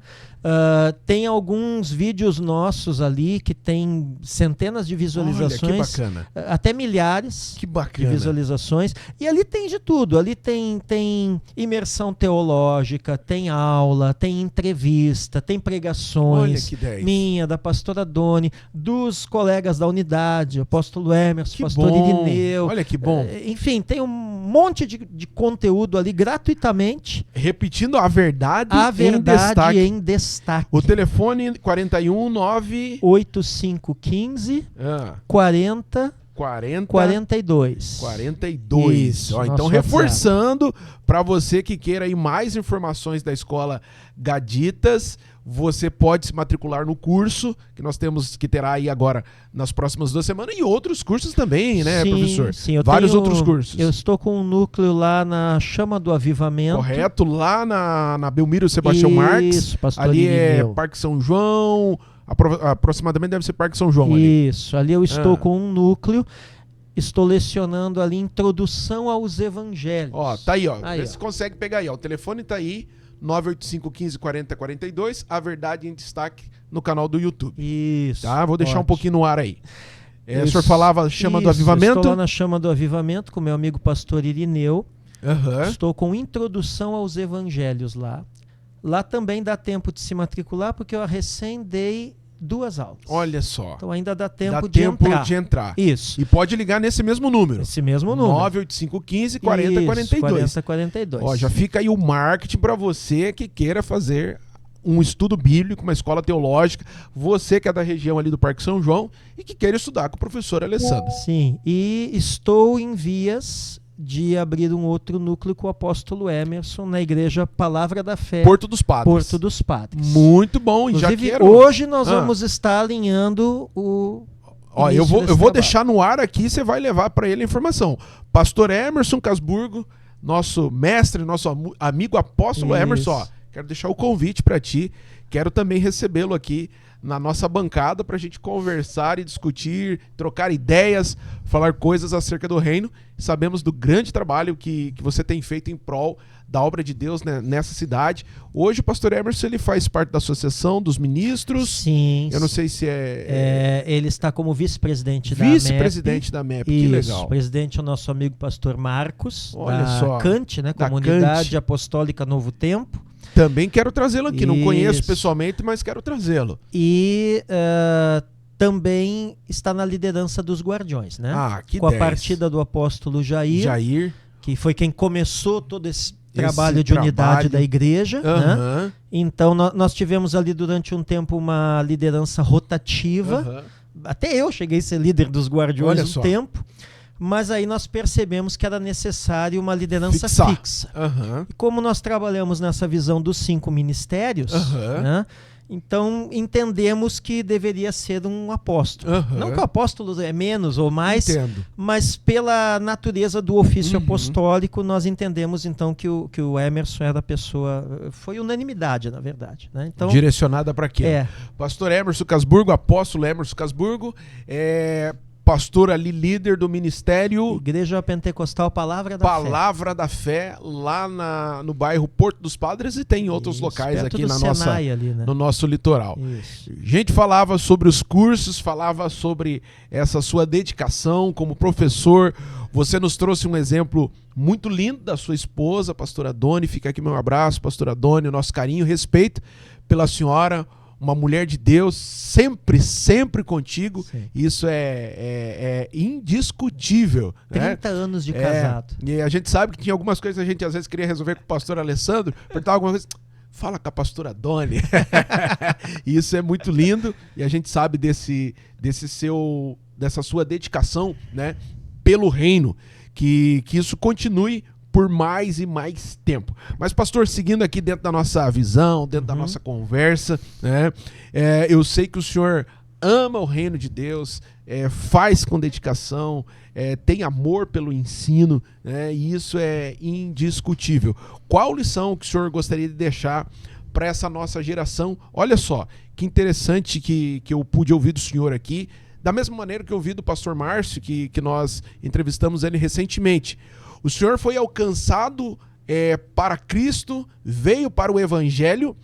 Tem alguns vídeos nossos ali que tem centenas de visualizações. Olha, que bacana. Até milhares de visualizações. E ali tem de tudo. Ali tem imersão teológica, tem aula, tem entrevista, tem pregações. Olha que 10. Minha, da pastora Doni, dos colegas da unidade, apóstolo Emerson, pastor Irineu. Olha que bom. Enfim, tem um monte de conteúdo ali gratuitamente. Repetindo, A Verdade em Destaque. O telefone 41 9 8515 42. Isso, então, reforçando, para você que queira aí mais informações da Escola Gaditas, você pode se matricular no curso que terá aí agora nas próximas 2 semanas e outros cursos também, né, professor? Sim, vários outros cursos. Eu estou com um núcleo lá na Chama do Avivamento. Correto, lá na Belmiro Sebastião Marques. Ali é Parque São João, aproximadamente deve ser Parque São João. Isso, ali eu estou com um núcleo. Estou lecionando ali Introdução aos Evangelhos. Tá aí, Vê se consegue pegar aí, O telefone tá aí, 98515 4042, A Verdade em Destaque no canal do YouTube. Isso. Tá? Vou deixar um pouquinho no ar aí. O senhor falava Chama do Avivamento? Estou lá na Chama do Avivamento com meu amigo pastor Irineu. Estou com Introdução aos Evangelhos lá. Lá também dá tempo de se matricular, porque eu recém dei 2 aulas. Olha só. Então ainda dá tempo de entrar. Isso. E pode ligar nesse mesmo número. 98515 4042. 4042. Já fica aí o marketing para você que queira fazer um estudo bíblico, uma escola teológica, você que é da região ali do Parque São João e que quer estudar com o professor Alessandro. Sim, e estou em vias de abrir um outro núcleo com o apóstolo Emerson na igreja Palavra da Fé, Porto dos Padres. Porto dos Padres. Muito bom. Inclusive, já quero... hoje nós vamos estar alinhando o... Ó, eu vou deixar no ar aqui, você vai levar para ele a informação. Pastor Emerson Casburgo, nosso mestre, nosso amigo apóstolo Emerson, ó, quero deixar o convite para ti, quero também recebê-lo aqui na nossa bancada para a gente conversar e discutir, trocar ideias, falar coisas acerca do reino. Sabemos do grande trabalho que você tem feito em prol da obra de Deus, né, nessa cidade. Hoje o pastor Emerson ele faz parte da Associação dos Ministros. Sim. Eu não sei se ele está como vice-presidente da MEP. Vice-presidente da MEP, que legal. O presidente é o nosso amigo pastor Marcos, olha da só, CANT, né, da Comunidade CANT. Apostólica Novo Tempo. Também quero trazê-lo aqui, não conheço Isso. pessoalmente, mas quero trazê-lo. E também está na liderança dos Guardiões, né? Que com 10. A partida do apóstolo Jair, que foi quem começou todo esse trabalho de unidade da igreja. Né? Então nós tivemos ali durante um tempo uma liderança rotativa. Até eu cheguei a ser líder dos Guardiões um tempo. Mas aí nós percebemos que era necessário uma liderança fixa. E como nós trabalhamos nessa visão dos 5 ministérios, né, então entendemos que deveria ser um apóstolo. Não que o apóstolo é menos ou mais, mas pela natureza do ofício apostólico, nós entendemos então que o Emerson era a pessoa... Foi unanimidade, na verdade. Né? Então, direcionada para quê? Pastor Emerson Casburgo, apóstolo Emerson Casburgo, pastor ali, líder do ministério Igreja Pentecostal Palavra da Fé, lá no bairro Porto dos Padres, e tem outros locais aqui ali, né? no nosso litoral. Isso. A gente falava sobre os cursos, falava sobre essa sua dedicação como professor. Você nos trouxe um exemplo muito lindo da sua esposa, pastora Doni. Fica aqui meu abraço, pastora Doni, o nosso carinho, respeito pela senhora, uma mulher de Deus, sempre contigo. Sim. Isso é indiscutível. 30 anos de casado. E a gente sabe que tinha algumas coisas que a gente às vezes queria resolver com o pastor Alessandro, perguntava alguma coisa, fala com a pastora Doni. Isso é muito lindo, e a gente sabe dessa sua dedicação, né, pelo reino, que isso continue por mais e mais tempo. Mas, pastor, seguindo aqui dentro da nossa visão, dentro da nossa conversa, né, eu sei que o senhor ama o reino de Deus, faz com dedicação, tem amor pelo ensino, né, e isso é indiscutível. Qual lição que o senhor gostaria de deixar para essa nossa geração? Olha só, que interessante que eu pude ouvir do senhor aqui, da mesma maneira que eu ouvi do pastor Márcio, que nós entrevistamos ele recentemente. O senhor foi alcançado para Cristo, veio para o Evangelho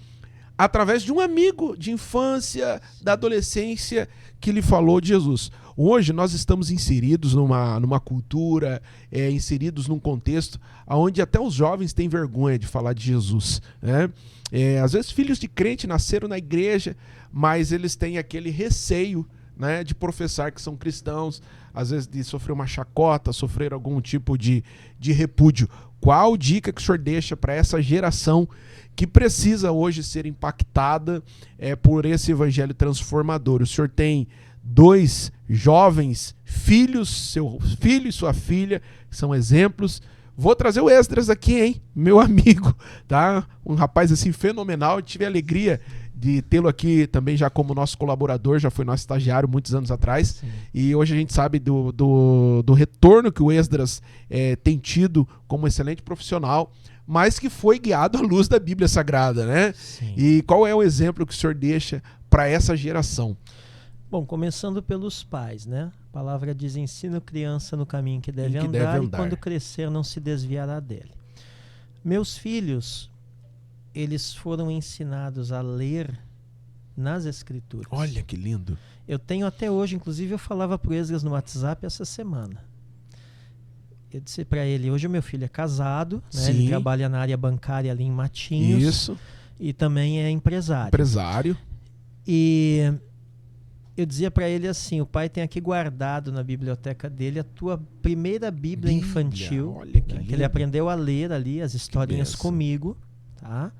através de um amigo de infância, da adolescência, que lhe falou de Jesus. Hoje nós estamos inseridos numa cultura, inseridos num contexto onde até os jovens têm vergonha de falar de Jesus, né? Às vezes filhos de crente nasceram na igreja, mas eles têm aquele receio, né, de professar que são cristãos, às vezes de sofrer uma chacota, sofrer algum tipo de repúdio. Qual dica que o senhor deixa para essa geração que precisa hoje ser impactada por esse evangelho transformador? O senhor tem 2 jovens filhos, seu filho e sua filha, que são exemplos. Vou trazer o Esdras aqui, hein? Meu amigo, tá? Um rapaz assim fenomenal. Tive a alegria de tê-lo aqui também já como nosso colaborador, já foi nosso estagiário muitos anos atrás. Sim. E hoje a gente sabe do retorno que o Esdras tem tido como excelente profissional, mas que foi guiado à luz da Bíblia Sagrada, né? Sim. E qual é o exemplo que o senhor deixa para essa geração? Bom, começando pelos pais, né? A palavra diz: ensina a criança no caminho que deve andar, e quando crescer não se desviará dele. Meus filhos, eles foram ensinados a ler nas Escrituras. Olha que lindo. Eu tenho até hoje, inclusive eu falava para o Esdras no WhatsApp essa semana. Eu disse para ele, hoje o meu filho é casado, né? Ele trabalha na área bancária ali em Matinhos. Isso. E também é empresário. E eu dizia para ele assim, o pai tem aqui guardado na biblioteca dele a tua primeira Bíblia infantil. Olha que lindo. Que ele aprendeu a ler ali, as historinhas comigo, tá?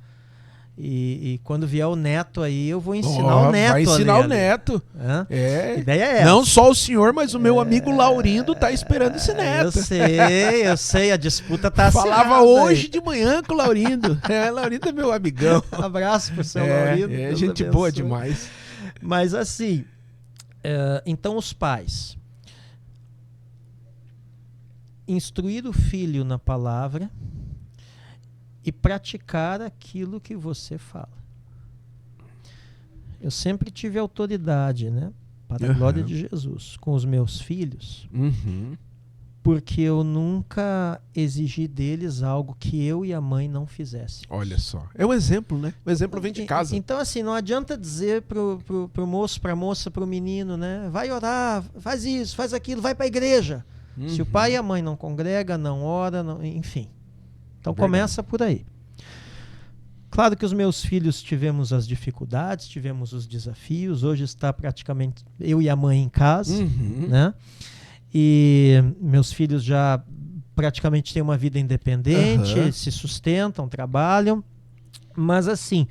E quando vier o neto aí, eu vou ensinar o neto. Vai ensinar o neto. A ideia é essa. Não só o senhor, mas o meu amigo Laurindo tá esperando esse neto. Eu sei, a disputa tá Falava hoje de manhã com o Laurindo. Laurindo é meu amigão. Abraço pro seu Laurindo. Gente boa demais. Mas assim, então os pais, instruir o filho na palavra e praticar aquilo que você fala. Eu sempre tive autoridade, né, para a glória de Jesus, com os meus filhos, porque eu nunca exigi deles algo que eu e a mãe não fizessem. Olha só. É um exemplo, né? O exemplo vem de casa. Então, assim, não adianta dizer pro moço, pra moça, pro menino, né, vai orar, faz isso, faz aquilo, vai para a igreja. Se o pai e a mãe não congregam, não oram, enfim. Então começa por aí. Claro que os meus filhos tivemos as dificuldades, tivemos os desafios. Hoje está praticamente eu e a mãe em casa, né? E meus filhos já praticamente têm uma vida independente, se sustentam, trabalham. Mas assim,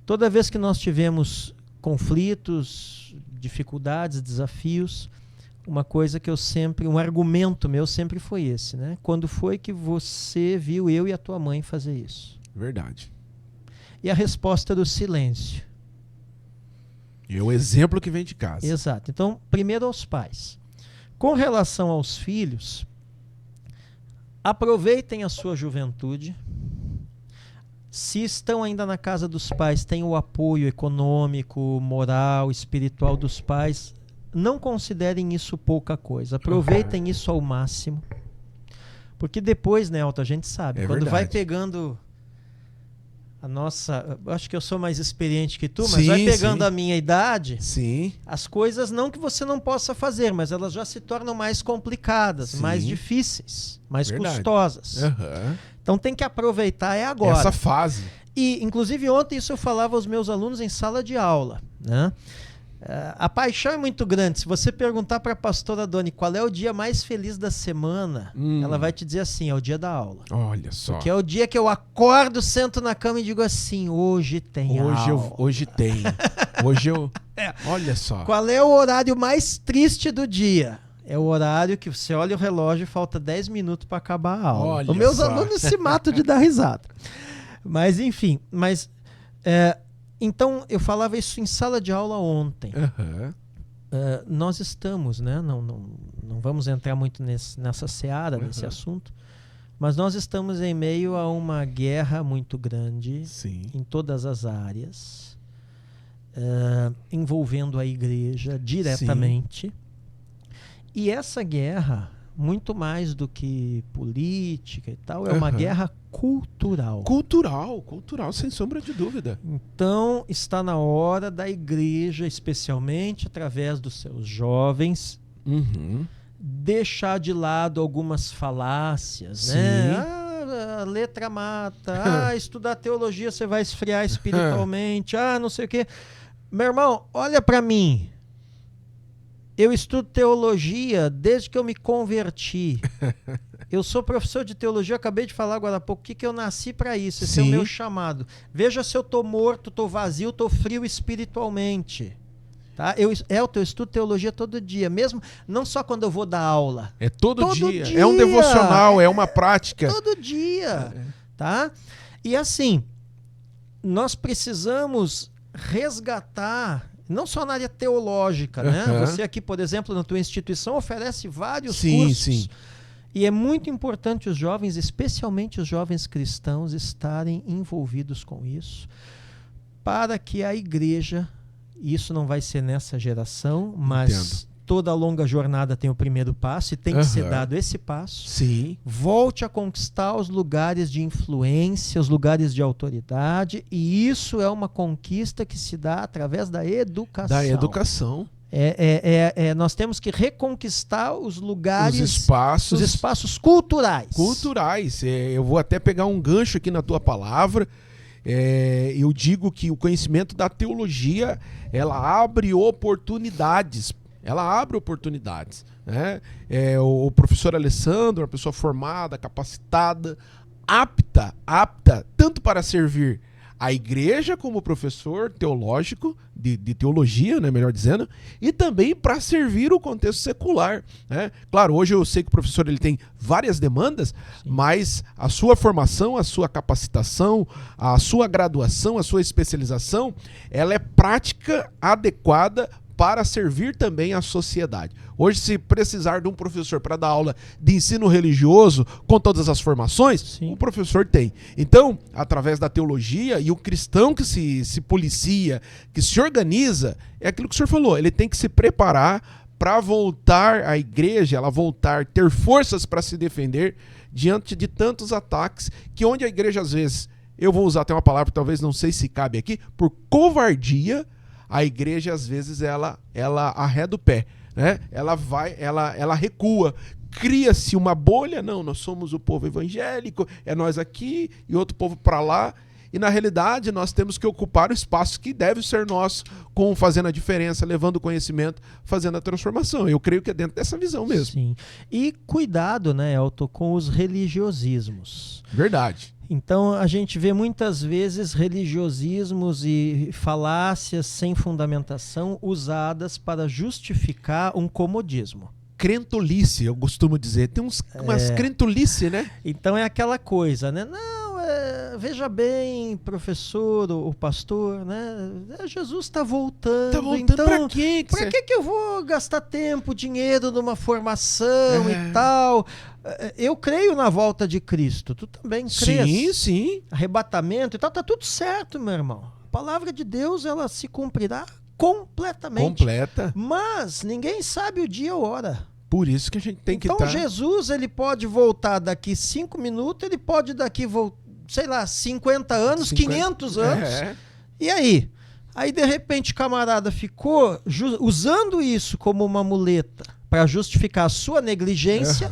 toda vez que nós tivemos conflitos, dificuldades, desafios, uma coisa que um argumento meu sempre foi esse, né? Quando foi que você viu eu e a tua mãe fazer isso? Verdade. E a resposta era o silêncio. E o exemplo que vem de casa. Exato. Então, primeiro aos pais. Com relação aos filhos, aproveitem a sua juventude. Se estão ainda na casa dos pais, tenham o apoio econômico, moral, espiritual dos pais. Não considerem isso pouca coisa. Aproveitem isso ao máximo. Porque depois, Nelton, a gente sabe, quando vai pegando a nossa... Acho que eu sou mais experiente que tu, mas vai pegando a minha idade, as coisas não que você não possa fazer, mas elas já se tornam mais complicadas, mais difíceis, mais custosas. Então tem que aproveitar, é agora. Essa fase. E, inclusive, ontem isso eu falava aos meus alunos em sala de aula, né? A paixão é muito grande. Se você perguntar para a pastora Doni qual é o dia mais feliz da semana, ela vai te dizer assim, é o dia da aula. Olha só. Porque é o dia que eu acordo, sento na cama e digo assim, hoje tem aula. Hoje tem. Hoje eu... Olha só. Qual é o horário mais triste do dia? É o horário que você olha o relógio e falta 10 minutos para acabar a aula. Os meus alunos se matam de dar risada. Mas enfim, então, eu falava isso em sala de aula ontem. Nós estamos, né? Não vamos entrar muito nessa seara, nesse assunto, mas nós estamos em meio a uma guerra muito grande em todas as áreas, envolvendo a igreja diretamente. E essa guerra, muito mais do que política e tal, é uma guerra cultural. Cultural, sem sombra de dúvida. Então, está na hora da igreja, especialmente através dos seus jovens, deixar de lado algumas falácias, né? A letra mata, estudar teologia você vai esfriar espiritualmente, não sei o quê. Meu irmão, olha para mim. Eu estudo teologia desde que eu me converti. Eu sou professor de teologia, acabei de falar agora há pouco que eu nasci para isso. Esse é o meu chamado. Veja se eu estou morto, estou vazio, estou frio espiritualmente. Tá? Eu estudo teologia todo dia, mesmo não só quando eu vou dar aula. É todo dia. É um devocional, é uma prática. Todo dia. Tá? E assim, nós precisamos resgatar... Não só na área teológica, né? Você aqui, por exemplo, na tua instituição oferece vários cursos. E é muito importante os jovens, especialmente os jovens cristãos, estarem envolvidos com isso, para que a igreja, isso não vai ser nessa geração, mas toda longa jornada tem o primeiro passo e tem que ser dado esse passo. Volte a conquistar os lugares de influência, os lugares de autoridade, e isso é uma conquista que se dá através da educação. Nós temos que reconquistar os lugares, os espaços culturais. Eu vou até pegar um gancho aqui na tua palavra. Eu digo que o conhecimento da teologia, ela abre oportunidades. Né? O professor Alessandro, uma pessoa formada, capacitada, apta tanto para servir a igreja como professor teológico, de teologia, né, melhor dizendo, e também para servir o contexto secular, né? Claro, hoje eu sei que o professor ele tem várias demandas, mas a sua formação, a sua capacitação, a sua graduação, a sua especialização, ela é prática, adequada para servir também a sociedade. Hoje, se precisar de um professor para dar aula de ensino religioso com todas as formações, o professor tem. Então, através da teologia, e o cristão que se policia, que se organiza, é aquilo que o senhor falou, ele tem que se preparar para voltar à igreja, ela voltar, ter forças para se defender diante de tantos ataques, que onde a igreja, às vezes, eu vou usar até uma palavra que talvez não sei se cabe aqui, por covardia, a igreja, às vezes, ela arreda o pé, né? Ela recua. Cria-se uma bolha, não, nós somos o povo evangélico, é nós aqui e outro povo para lá. E, na realidade, nós temos que ocupar o espaço que deve ser nosso, fazendo a diferença, levando o conhecimento, fazendo a transformação. Eu creio que é dentro dessa visão mesmo. Sim. E cuidado, né, Elton, com os religiosismos. Verdade. Então, a gente vê muitas vezes religiosismos e falácias sem fundamentação usadas para justificar um comodismo. Crentolice, eu costumo dizer. Tem umas crentolice, né? Então é aquela coisa, né? Não, veja bem, professor, o pastor, né? Jesus está voltando. Está voltando então, para quê? Para que eu vou gastar tempo, dinheiro numa formação e tal? Eu creio na volta de Cristo. Tu também crês? Sim, sim. Arrebatamento e tal, tá tudo certo, meu irmão. A palavra de Deus, ela se cumprirá completamente. Completa. Mas ninguém sabe o dia ou hora. Por isso que a gente tem que Então Jesus, ele pode voltar daqui 5 minutos, ele pode daqui, sei lá, 50 anos, 500 anos. E aí? Aí, de repente, o camarada ficou usando isso como uma muleta para justificar a sua negligência.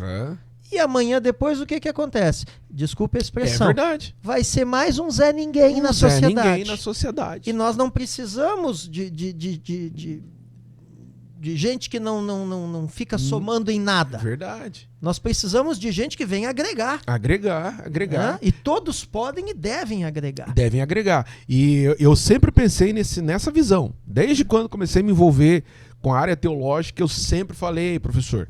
E amanhã, depois, o que acontece? Desculpa a expressão. É verdade. Vai ser mais um Zé Ninguém na sociedade. Zé Ninguém na sociedade. E nós não precisamos de gente que não fica somando em nada. Verdade. Nós precisamos de gente que vem agregar. Agregar. E todos podem e devem agregar. Devem agregar. E eu sempre pensei nessa visão. Desde quando comecei a me envolver com a área teológica, eu sempre falei, professor,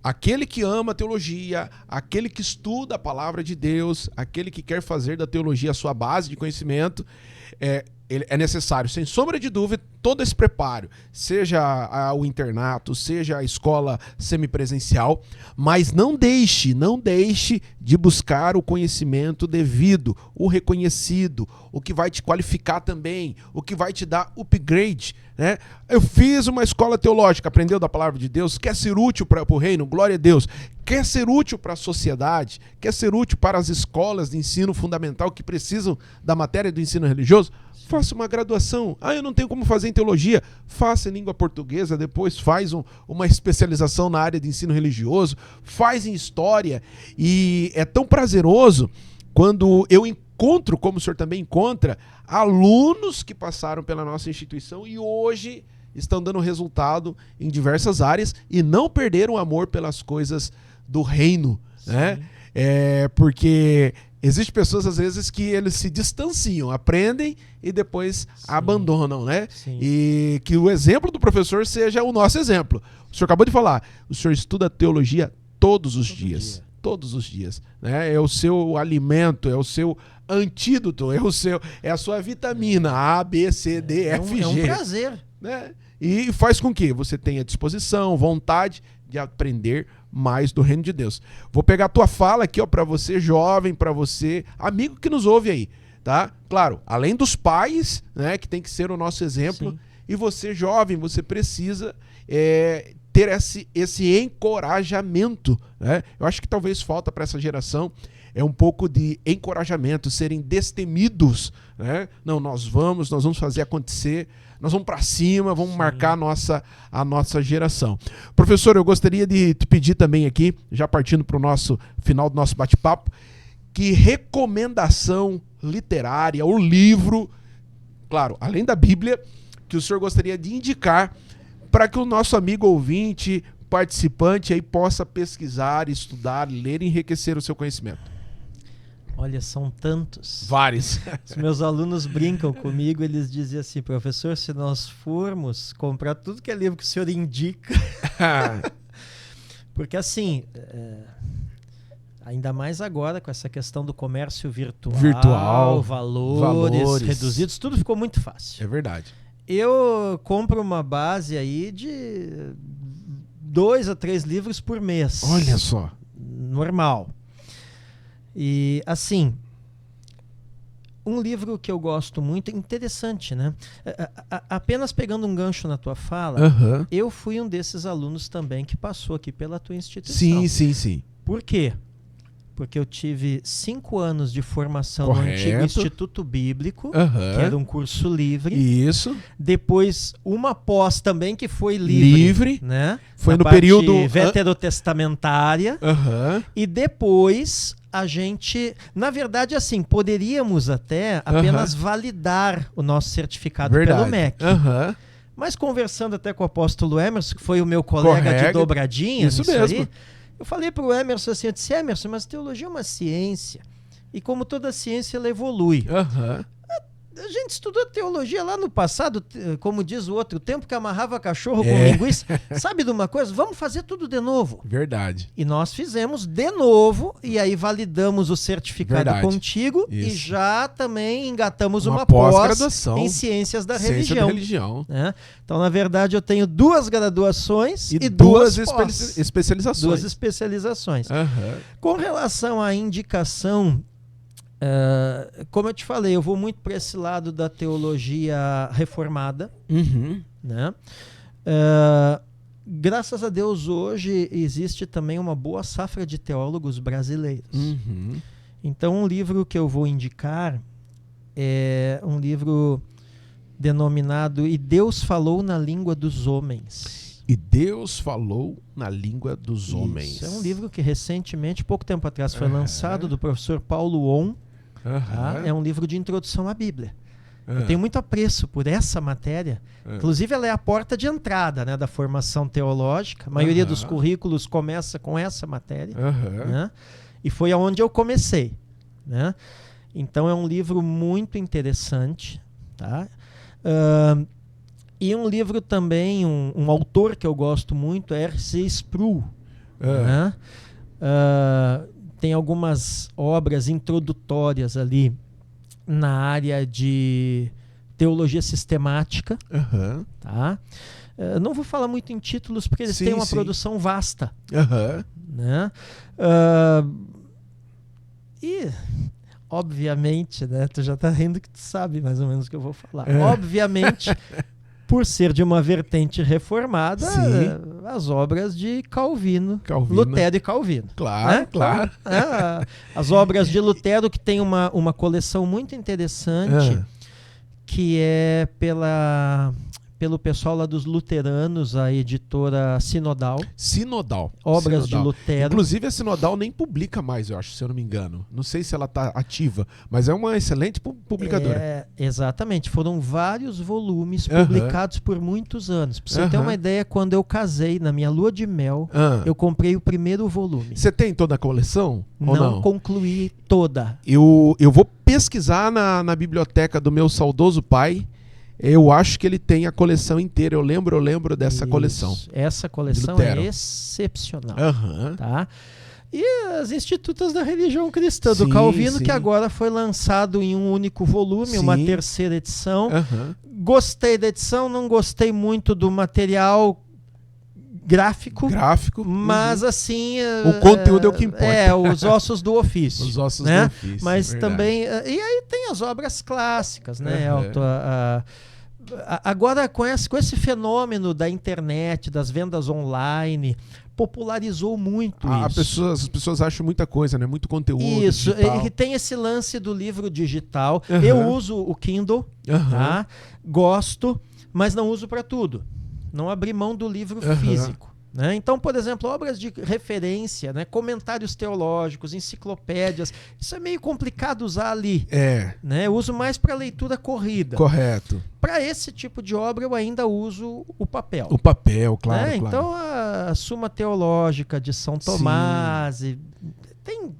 aquele que ama a teologia, aquele que estuda a palavra de Deus, aquele que quer fazer da teologia a sua base de conhecimento, é necessário, sem sombra de dúvida, todo esse preparo, seja o internato, seja a escola semipresencial, mas não deixe de buscar o conhecimento devido, o reconhecido, o que vai te qualificar também, o que vai te dar upgrade, né? Eu fiz uma escola teológica, aprendeu da palavra de Deus, quer ser útil para o reino, glória a Deus, quer ser útil para a sociedade, quer ser útil para as escolas de ensino fundamental que precisam da matéria do ensino religioso, faça uma graduação. Eu não tenho como fazer em teologia. Faça em língua portuguesa, depois faz uma especialização na área de ensino religioso, faz em história. E é tão prazeroso quando eu encontro, como o senhor também encontra, alunos que passaram pela nossa instituição e hoje estão dando resultado em diversas áreas e não perderam o amor pelas coisas do reino, né? Porque existem pessoas, às vezes, que eles se distanciam, aprendem e depois abandonam, né? E que o exemplo do professor seja o nosso exemplo. O senhor acabou de falar, o senhor estuda teologia todos os dias. Todos os dias, né? É o seu alimento, é o seu antídoto, é a sua vitamina A, B, C, D, F, G. É um prazer. Né? E faz com que você tenha disposição, vontade de aprender mais do reino de Deus. Vou pegar a tua fala aqui, ó, para você jovem, para você esse que nos ouve aí, tá? Claro, além dos pais, né, que tem que ser o nosso exemplo, e você jovem, você precisa ter esse encorajamento, né? Eu acho que talvez falta para essa geração um pouco de encorajamento, serem destemidos, né? Não, nós vamos fazer acontecer, nós vamos para cima, vamos marcar a nossa geração. Professor, eu gostaria de te pedir também aqui, já partindo para o nosso final do nosso bate-papo, que recomendação literária, ou livro, claro, além da Bíblia, que o senhor gostaria de indicar para que o nosso amigo ouvinte, participante aí possa pesquisar, estudar, ler e enriquecer o seu conhecimento. Olha, são tantos. Vários. Os meus alunos brincam comigo, eles dizem assim, professor, se nós formos comprar tudo que é livro que o senhor indica... Porque assim, ainda mais agora com essa questão do comércio virtual, valores reduzidos, tudo ficou muito fácil. É verdade. Eu compro uma base aí de 2 a 3 livros por mês. Olha só. Normal. E assim, um livro que eu gosto muito, interessante, né? Apenas pegando um gancho na tua fala, eu fui um desses alunos também que passou aqui pela tua instituição. Sim. Por quê? Porque eu tive 5 anos de formação no antigo Instituto Bíblico, que era um curso livre. Isso. Depois, uma pós também que foi livre. Né? Foi no período veterotestamentária. E depois a gente, na verdade, assim, poderíamos até apenas validar o nosso certificado pelo MEC. Mas conversando até com o apóstolo Emerson, que foi o meu colega de dobradinha, isso mesmo. Aí, eu falei para o Emerson assim, eu disse, Emerson, mas teologia é uma ciência. E como toda ciência, ela evolui. A gente estudou teologia lá no passado, como diz o outro, o tempo que amarrava cachorro com linguiça. Sabe de uma coisa? Vamos fazer tudo de novo. Verdade. E nós fizemos de novo, e aí validamos o certificado contigo. Isso. E já também engatamos uma pós-graduação em Ciências da Religião. Né? Então, na verdade, eu tenho 2 graduações e 2 especializações. 2 especializações. Com relação à indicação... como eu te falei, eu vou muito para esse lado da teologia reformada. Né? Graças a Deus, hoje existe também uma boa safra de teólogos brasileiros. Então, um livro que eu vou indicar é um livro denominado E Deus Falou na Língua dos Homens. E Deus Falou na Língua dos Homens. Isso é um livro que recentemente, pouco tempo atrás, foi lançado, do professor Paulo On. É um livro de introdução à Bíblia. Eu tenho muito apreço por essa matéria. Inclusive, ela é a porta de entrada, né, da formação teológica. A maioria dos currículos começa com essa matéria. Né? E foi aonde eu comecei. Né? Então, é um livro muito interessante. Tá? E um livro também, um autor que eu gosto muito, é R.C. Sproul. Né? Tem algumas obras introdutórias ali na área de teologia sistemática. Tá? Não vou falar muito em títulos, porque eles têm uma produção vasta. Né? E, obviamente, né, tu já está rindo que tu sabe mais ou menos o que eu vou falar. Obviamente... por ser de uma vertente reformada, as obras de Calvino, Lutero e Calvino. Claro, né? claro. As obras de Lutero, que tem uma coleção muito interessante, que é pelo pessoal lá dos luteranos, a editora Sinodal. Obras de Lutero. Inclusive a Sinodal nem publica mais, eu acho, se eu não me engano. Não sei se ela está ativa, mas é uma excelente publicadora. Exatamente. Foram vários volumes publicados por muitos anos. Pra você ter uma ideia, quando eu casei, na minha lua de mel, eu comprei o primeiro volume. Você tem toda a coleção? Não concluí toda. Eu vou pesquisar na biblioteca do meu saudoso pai. Eu acho que ele tem a coleção inteira. Eu lembro dessa coleção. Essa coleção é excepcional. Tá? E as Institutas da Religião Cristã do Calvino, que agora foi lançado em um único volume, uma 3ª edição. Gostei da edição, não gostei muito do material gráfico, mas assim... o conteúdo é o que importa. Os ossos do ofício. Os ossos né? do ofício, mas verdade. Também... E aí tem as obras clássicas, né, Elton? Agora, com esse fenômeno da internet, das vendas online, popularizou muito isso. As pessoas acham muita coisa, né? Muito conteúdo Isso, digital. E tem esse lance do livro digital. Eu uso o Kindle, tá? Gosto, mas não uso para tudo. Não abri mão do livro físico. Né? Então, por exemplo, obras de referência, né? Comentários teológicos, enciclopédias, isso é meio complicado usar ali. Né? Eu uso mais para leitura corrida. Correto. Para esse tipo de obra, eu ainda uso o papel. O papel, claro. Então, a Suma Teológica de São Tomás, tem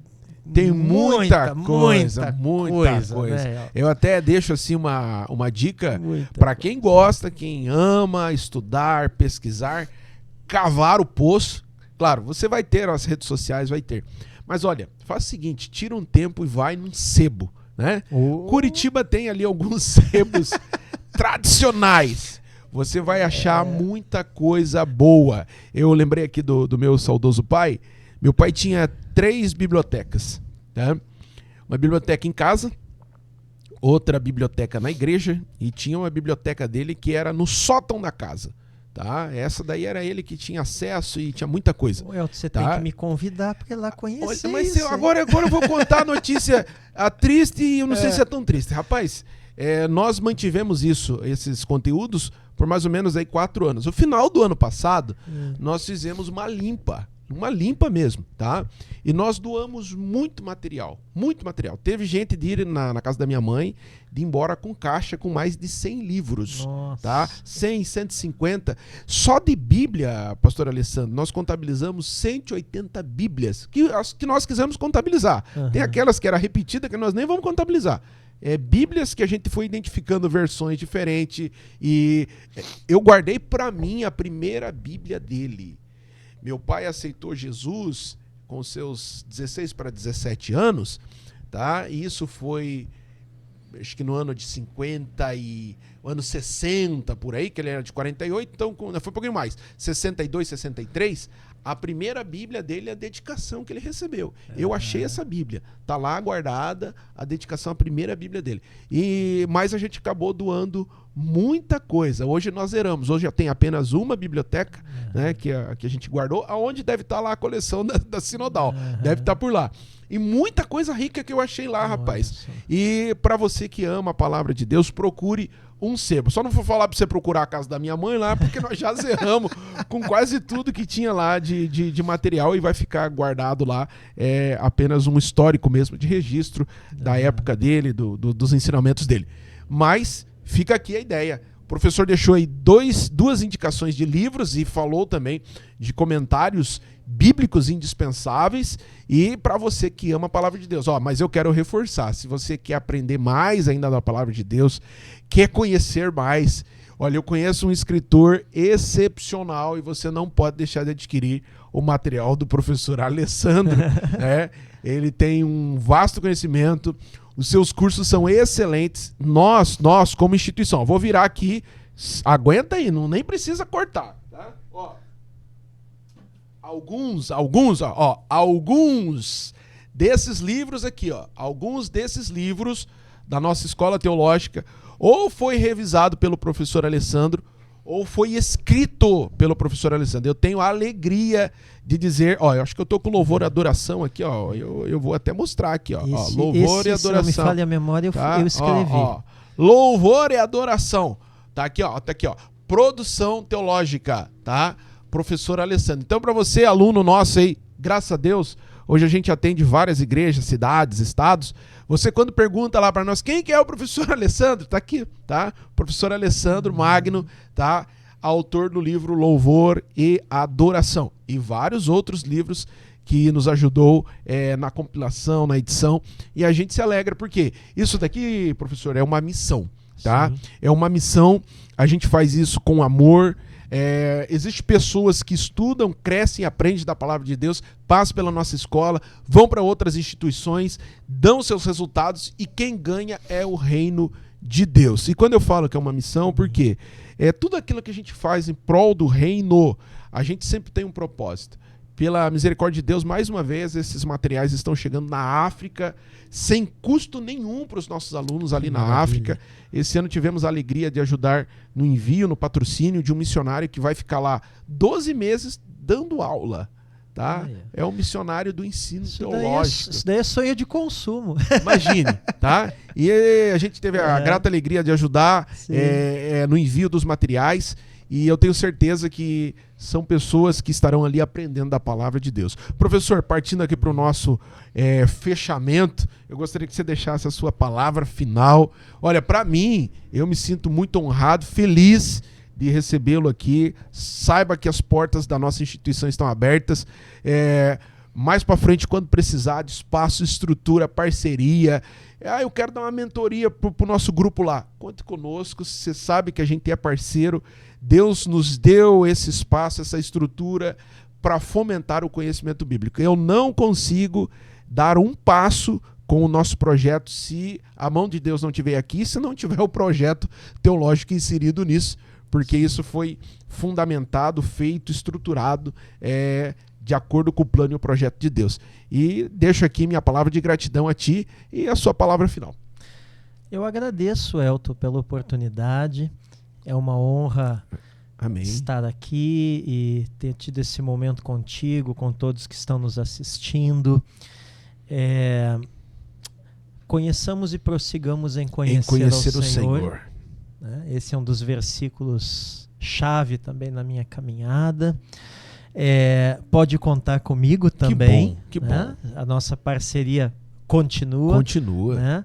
Tem muita coisa. Né? Eu até deixo assim uma dica para quem gosta, quem ama estudar, pesquisar, cavar o poço. Claro, você vai ter as redes sociais, vai ter. Mas olha, faz o seguinte, tira um tempo e vai num sebo, né? Curitiba tem ali alguns sebos tradicionais. Você vai achar muita coisa boa. Eu lembrei aqui do meu saudoso pai. Meu pai tinha 3 bibliotecas, tá? Uma biblioteca em casa, outra biblioteca na igreja e tinha uma biblioteca dele que era no sótão da casa, tá? Essa daí era ele que tinha acesso e tinha muita coisa. Você tá? tem que me convidar para lá conhecer. Mas agora eu vou contar a notícia triste e eu não sei se é tão triste. Rapaz, nós mantivemos esses conteúdos por mais ou menos aí 4 anos. No final do ano passado, nós fizemos uma limpa mesmo, tá? E nós doamos muito material. Teve gente de ir na casa da minha mãe, de ir embora com caixa com mais de 100 livros. Nossa. Tá? 100, 150. Só de Bíblia, pastor Alessandro, nós contabilizamos 180 Bíblias, que nós quisemos contabilizar. Tem aquelas que era repetida que nós nem vamos contabilizar. Bíblias que a gente foi identificando versões diferentes. E eu guardei para mim a primeira Bíblia dele. Meu pai aceitou Jesus com seus 16 para 17 anos, tá? E isso foi, acho que no ano de 50 e ano 60, por aí, que ele era de 48, então foi um pouquinho mais, 62, 63, a primeira Bíblia dele é a dedicação que ele recebeu. Eu achei essa Bíblia, tá lá guardada, a dedicação, a primeira Bíblia dele. Mas a gente acabou doando muita coisa. Hoje nós zeramos, hoje já tem apenas uma biblioteca, né, que a gente guardou, aonde deve estar lá a coleção da Sinodal, deve estar por lá. E muita coisa rica que eu achei lá, rapaz. E para você que ama a palavra de Deus, procure um sebo. Só não vou falar para você procurar a casa da minha mãe lá, porque nós já zerramos com quase tudo que tinha lá de material e vai ficar guardado lá. É apenas um histórico mesmo de registro da época dele, dos ensinamentos dele. Mas fica aqui a ideia. O professor deixou aí duas indicações de livros e falou também de comentários bíblicos indispensáveis. E para você que ama a palavra de Deus, mas eu quero reforçar, se você quer aprender mais ainda da palavra de Deus, quer conhecer mais, olha, eu conheço um escritor excepcional e você não pode deixar de adquirir o material do professor Alessandro, né? Ele tem um vasto conhecimento, os seus cursos são excelentes. Nós como instituição, vou virar aqui, aguenta aí, nem precisa cortar, tá? Alguns desses livros aqui, alguns desses livros da nossa escola teológica, ou foi revisado pelo professor Alessandro, ou foi escrito pelo professor Alessandro. Eu tenho a alegria de dizer, eu acho que eu tô com louvor e adoração aqui, eu vou até mostrar aqui, louvor e adoração. Se não me falha a memória, eu escrevi. Louvor e adoração. Tá aqui, produção teológica, tá? Professor Alessandro. Então, para você, aluno nosso aí, graças a Deus, hoje a gente atende várias igrejas, cidades, estados. Você, quando pergunta lá para nós, quem que é o professor Alessandro? Tá aqui, tá? Professor Alessandro Magno, tá? Autor do livro Louvor e Adoração. E vários outros livros que nos ajudou na compilação, na edição. E a gente se alegra, porque isso daqui, professor, é uma missão, tá? Sim. É uma missão, a gente faz isso com amor. Existem pessoas que estudam, crescem, aprendem da palavra de Deus, passam pela nossa escola, vão para outras instituições, dão seus resultados e quem ganha é o reino de Deus. E quando eu falo que é uma missão, porque tudo aquilo que a gente faz em prol do reino, a gente sempre tem um propósito. Pela misericórdia de Deus, mais uma vez, esses materiais estão chegando na África, sem custo nenhum para os nossos alunos ali na África. Esse ano tivemos a alegria de ajudar no envio, no patrocínio de um missionário que vai ficar lá 12 meses dando aula. Tá? É um missionário do ensino teológico. Isso daí é sonho de consumo. Imagine, tá? E a gente teve a grata alegria de ajudar no envio dos materiais. E eu tenho certeza que são pessoas que estarão ali aprendendo da palavra de Deus. Professor, partindo aqui para o nosso fechamento, eu gostaria que você deixasse a sua palavra final. Olha, para mim, eu me sinto muito honrado, feliz de recebê-lo aqui. Saiba que as portas da nossa instituição estão abertas. mais para frente, quando precisar de espaço, estrutura, parceria, eu quero dar uma mentoria pro nosso grupo lá. Conte conosco, você sabe que a gente é parceiro. Deus nos deu esse espaço, essa estrutura para fomentar o conhecimento bíblico. Eu não consigo dar um passo com o nosso projeto se a mão de Deus não estiver aqui, se não tiver o projeto teológico inserido nisso, porque isso foi fundamentado, feito, estruturado, de acordo com o plano e o projeto de Deus. E deixo aqui minha palavra de gratidão a ti e a sua palavra final. Eu agradeço, Elton, pela oportunidade. É uma honra Amém. Estar aqui e ter tido esse momento contigo, com todos que estão nos assistindo. Conheçamos e prossigamos em conhecer o Senhor. Né? Esse é um dos versículos chave também na minha caminhada. Pode contar comigo também. Que bom. Né? A nossa parceria continua. Né?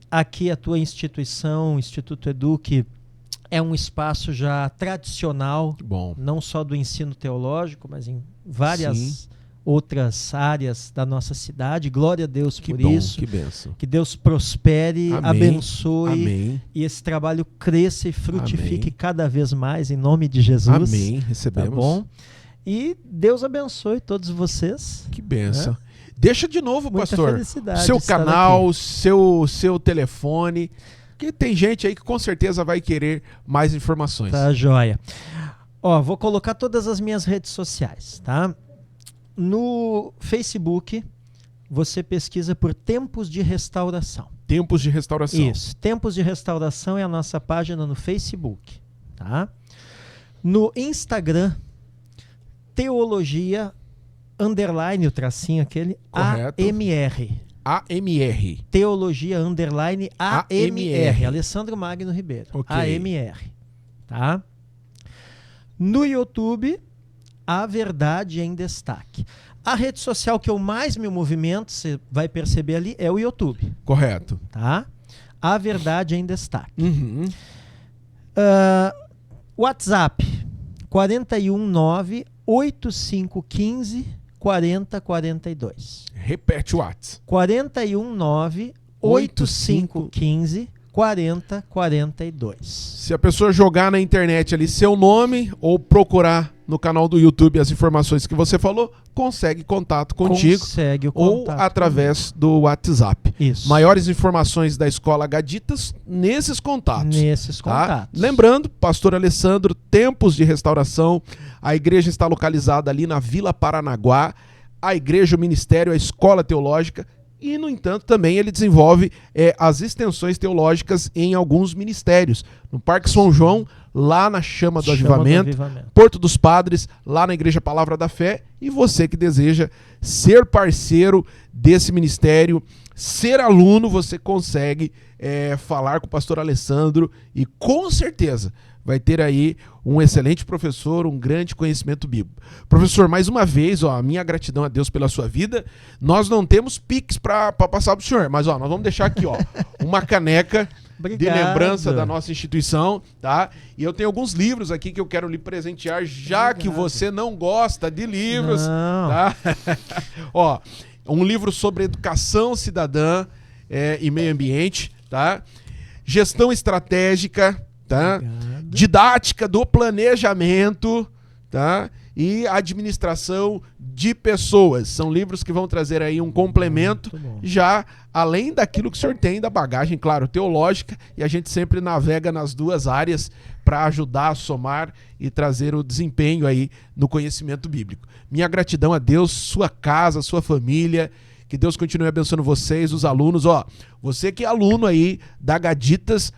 Aqui a tua instituição, o Instituto Educ, é um espaço já tradicional, não só do ensino teológico, mas em várias outras áreas da nossa cidade. Glória a Deus por isso. Que bênção. Que Deus prospere, Amém. Abençoe. Amém. E esse trabalho cresça e frutifique cada vez mais, em nome de Jesus. Amém. Recebemos. Tá bom? E Deus abençoe todos vocês. Que bênção. Deixa de novo, muita pastor, felicidade seu estar canal, aqui. seu telefone, que tem gente aí que com certeza vai querer mais informações. Tá, joia. Vou colocar todas as minhas redes sociais, tá? No Facebook, você pesquisa por Tempos de Restauração. Tempos de Restauração. Isso. Tempos de Restauração é a nossa página no Facebook, tá? No Instagram, Teologia _ o tracinho aquele, correto. AMR. AMR. Teologia _ AMR. Alessandro Magno Ribeiro. Okay. AMR. Tá? No YouTube, A Verdade em Destaque. A rede social que eu mais me movimento, você vai perceber ali, é o YouTube. Correto. Tá? A Verdade em Destaque. Uhum. WhatsApp 419 8515 4042. Repete o WhatsApp. 419 8515 4042. Se a pessoa jogar na internet ali seu nome ou procurar no canal do YouTube as informações que você falou, consegue contato contigo. Consegue o ou contato através do WhatsApp. Isso. Maiores informações da Escola Gaditas nesses contatos. Tá? Lembrando, pastor Alessandro, Tempos de Restauração, a igreja está localizada ali na Vila Paranaguá, a igreja, o ministério, a escola teológica. E, no entanto, também ele desenvolve as extensões teológicas em alguns ministérios. No Parque São João, lá na Chama do Avivamento. Porto dos Padres, lá na Igreja Palavra da Fé. E você que deseja ser parceiro desse ministério, ser aluno, você consegue falar com o pastor Alessandro e, com certeza, vai ter aí um excelente professor, um grande conhecimento bíblico. Professor, mais uma vez, a minha gratidão a Deus pela sua vida. Nós não temos Pix para passar para o senhor, mas nós vamos deixar aqui uma caneca de lembrança da nossa instituição, tá? E eu tenho alguns livros aqui que eu quero lhe presentear, já que você não gosta de livros, tá? Um livro sobre educação cidadã e meio ambiente, tá? Gestão estratégica, tá? Didática do planejamento, tá? E administração de pessoas. São livros que vão trazer aí um complemento, já além daquilo que o senhor tem da bagagem, claro, teológica, e a gente sempre navega nas duas áreas para ajudar a somar e trazer o desempenho aí no conhecimento bíblico. Minha gratidão a Deus, sua casa, sua família, que Deus continue abençoando vocês, os alunos. Você que é aluno aí da Gaditas,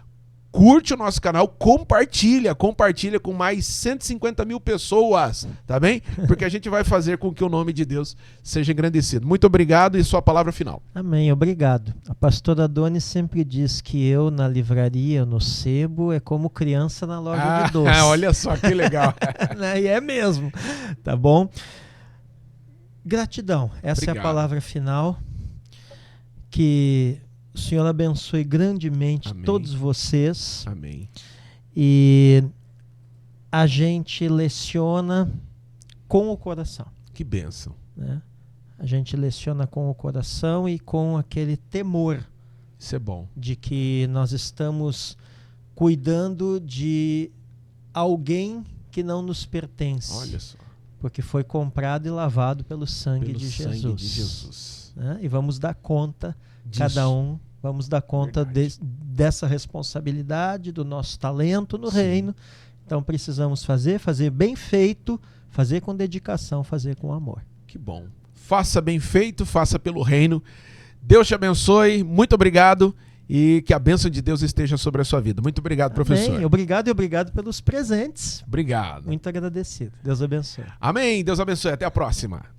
curte o nosso canal, compartilha com mais 150 mil pessoas, tá bem? Porque a gente vai fazer com que o nome de Deus seja engrandecido. Muito obrigado e sua palavra final. Amém, obrigado. A pastora Doni sempre diz que eu na livraria, no sebo, é como criança na loja de doce. Olha só que legal. E é mesmo, tá bom? Gratidão, essa obrigado. É a palavra final. Que o Senhor abençoe grandemente todos vocês. Amém. E a gente leciona com o coração. Que bênção. né? A gente leciona com o coração e com aquele temor. Isso é bom. De que nós estamos cuidando de alguém que não nos pertence. Olha só. Porque foi comprado e lavado pelo sangue de Jesus. Sangue de Jesus. Né? E vamos dar conta, Disso. cada um, vamos dar conta dessa responsabilidade, do nosso talento no reino. Então precisamos fazer bem feito, fazer com dedicação, fazer com amor. Que bom. Faça bem feito, faça pelo reino. Deus te abençoe, muito obrigado e que a bênção de Deus esteja sobre a sua vida. Muito obrigado, professor. Amém. Obrigado e obrigado pelos presentes. Obrigado. Muito agradecido. Deus abençoe. Amém. Deus abençoe. Até a próxima.